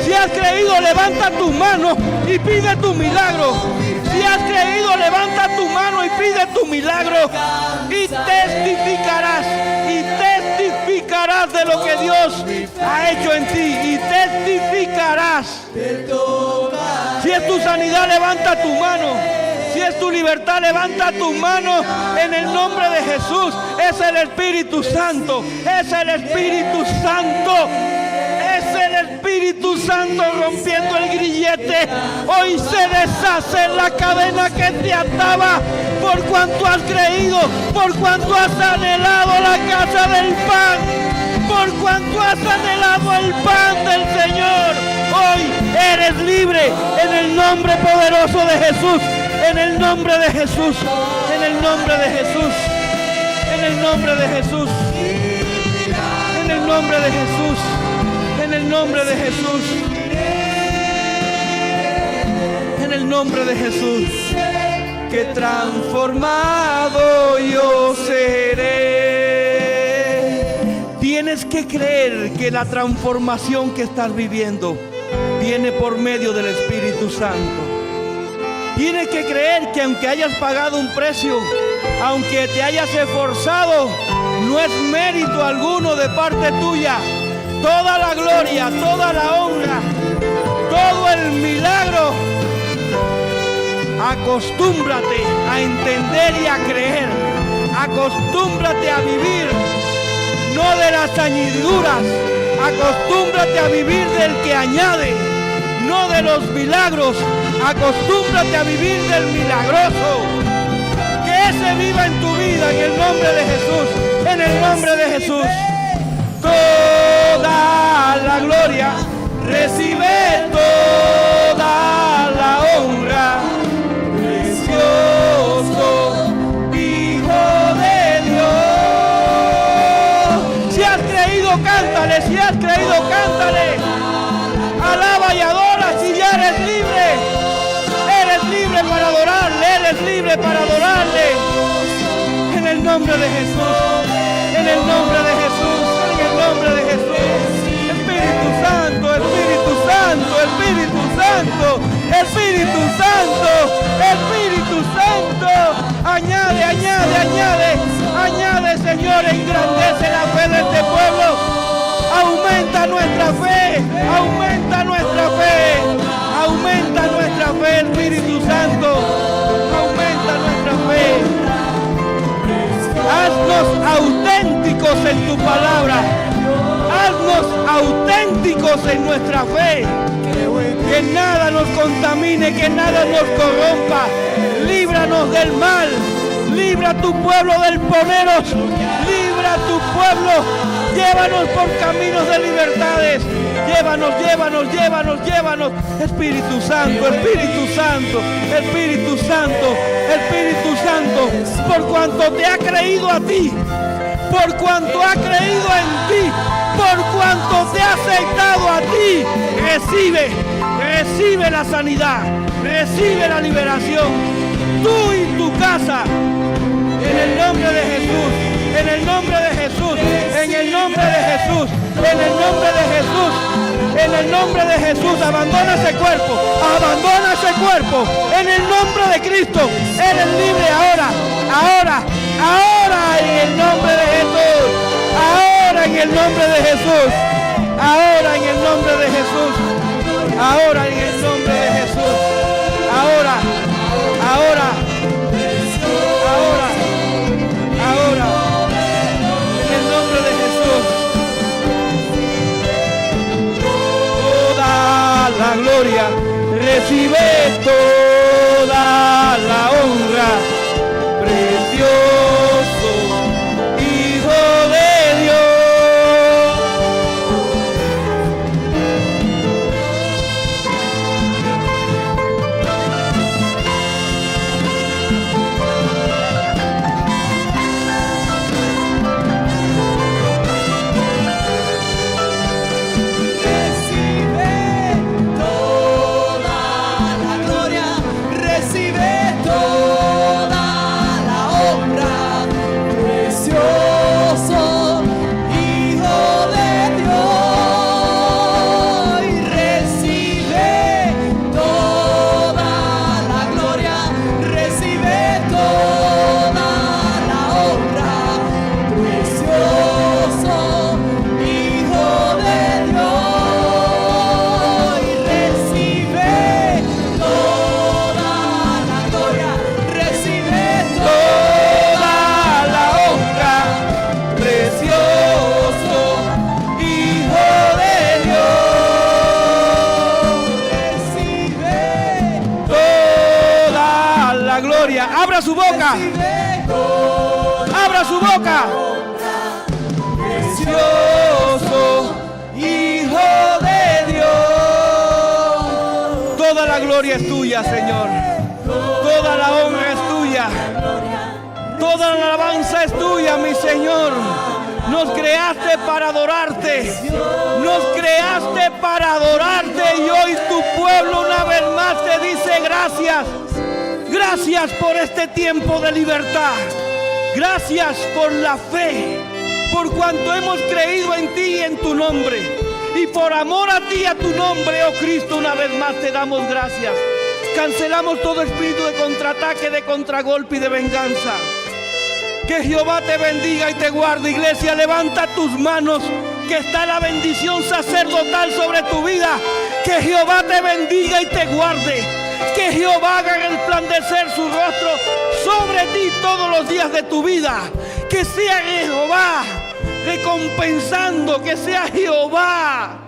Si has creído, levanta tu mano y pide tu milagro. Si has creído, levanta tu mano y pide tu milagro. Y testificarás. Y testificarás de lo que Dios ha hecho en ti. Y testificarás. Si es tu sanidad, levanta tu mano. Si es tu libertad, levanta tu mano en el nombre de Jesús. Es el Espíritu Santo. Es el Espíritu Santo. Es el Espíritu Santo rompiendo el grillete. Hoy se deshace la cadena que te ataba. Por cuanto has creído, por cuanto has anhelado la casa del pan. Por cuanto has anhelado el pan del Señor, hoy eres libre en el nombre poderoso de Jesús. En el nombre de Jesús. En el nombre de Jesús. En el nombre de Jesús. En el nombre de Jesús. En el nombre de Jesús. En el nombre de Jesús. Que transformado yo seré. Tienes que creer que la transformación que estás viviendo viene por medio del Espíritu Santo. Tienes que creer que aunque hayas pagado un precio, aunque te hayas esforzado, no es mérito alguno de parte tuya. Toda la gloria, toda la honra, todo el milagro. Acostúmbrate a entender y a creer. Acostúmbrate a vivir, no de las añadiduras. Acostúmbrate a vivir del que añade, no de los milagros. Acostúmbrate a vivir del milagroso. Que ese viva en tu vida en el nombre de Jesús. En el nombre de Jesús. Toda la gloria, recibe toda la honra. Precioso Hijo de Dios. Si has creído, cántale. Si has creído, cántale. Alaba y adora si ya eres libre. Eres libre para adorarle. Eres libre para adorarle. En el nombre de Jesús. En el nombre de Jesús. En el nombre de Jesús. Espíritu Santo, Espíritu Santo, Espíritu Santo, Espíritu Santo, Espíritu Santo. Añade, añade, añade, añade, Señor, engrandece la fe de este pueblo. Aumenta nuestra fe, aumenta nuestra fe, aumenta nuestra fe, Espíritu Santo, aumenta nuestra fe. Haznos auténticos en tu palabra. Haznos auténticos en nuestra fe. Que nada nos contamine, que nada nos corrompa. Líbranos del mal. Libra a tu pueblo del poneros. Libra a tu pueblo. Llévanos por caminos de libertades. Llévanos, llévanos, llévanos, llévanos. Espíritu Santo, Espíritu Santo, Espíritu Santo, Espíritu Santo. Por cuanto te ha creído a ti. Por cuanto ha creído en ti. Por cuanto te ha aceptado a ti. Recibe la sanidad. Recibe la liberación. Tú y tu casa. En el nombre de Jesús. En el nombre de Jesús. En el nombre de Jesús. En el nombre de Jesús. En el nombre de Jesús. Abandona ese cuerpo. Abandona ese cuerpo. En el nombre de Cristo. Eres libre ahora. Ahora. Ahora en el nombre de Jesús. Ahora en el nombre de Jesús. Ahora en el nombre de Jesús. Ahora en el nombre de Jesús. Ahora. Ahora. Ahora. Ahora. En el nombre de Jesús. Toda la gloria. Recibe toda la honra. Precioso Hijo de Dios. Abra su boca. Abra su boca. Precioso. poderoso Hijo de Dios. Toda la gloria es tuya, Señor. Toda la honra es tuya. Toda la alabanza es tuya, mi Señor. Nos creaste para adorarte. Nos creaste para adorarte. Y hoy tu pueblo una vez más te dice gracias. Gracias por este tiempo de libertad. Gracias por la fe. Por cuanto hemos creído en ti y en tu nombre. Y por amor a ti y a tu nombre, oh Cristo, una vez más te damos gracias. Cancelamos todo espíritu de contraataque, de contragolpe y de venganza. Que Jehová te bendiga y te guarde. Iglesia, levanta tus manos, que está la bendición sacerdotal sobre tu vida. Que Jehová te bendiga y te guarde. Que Jehová haga resplandecer su rostro sobre ti todos los días de tu vida. Que sea Jehová recompensando, que sea Jehová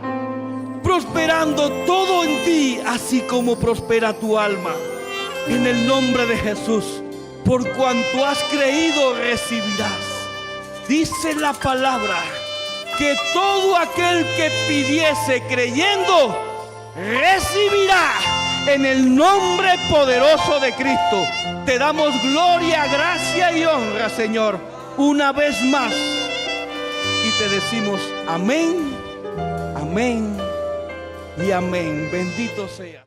prosperando todo en ti, así como prospera tu alma. En el nombre de Jesús, por cuanto has creído, recibirás. Dice la palabra que todo aquel que pidiese creyendo, recibirá. En el nombre poderoso de Cristo, te damos gloria, gracia y honra, Señor, una vez más. Y te decimos amén, amén y amén. Bendito sea.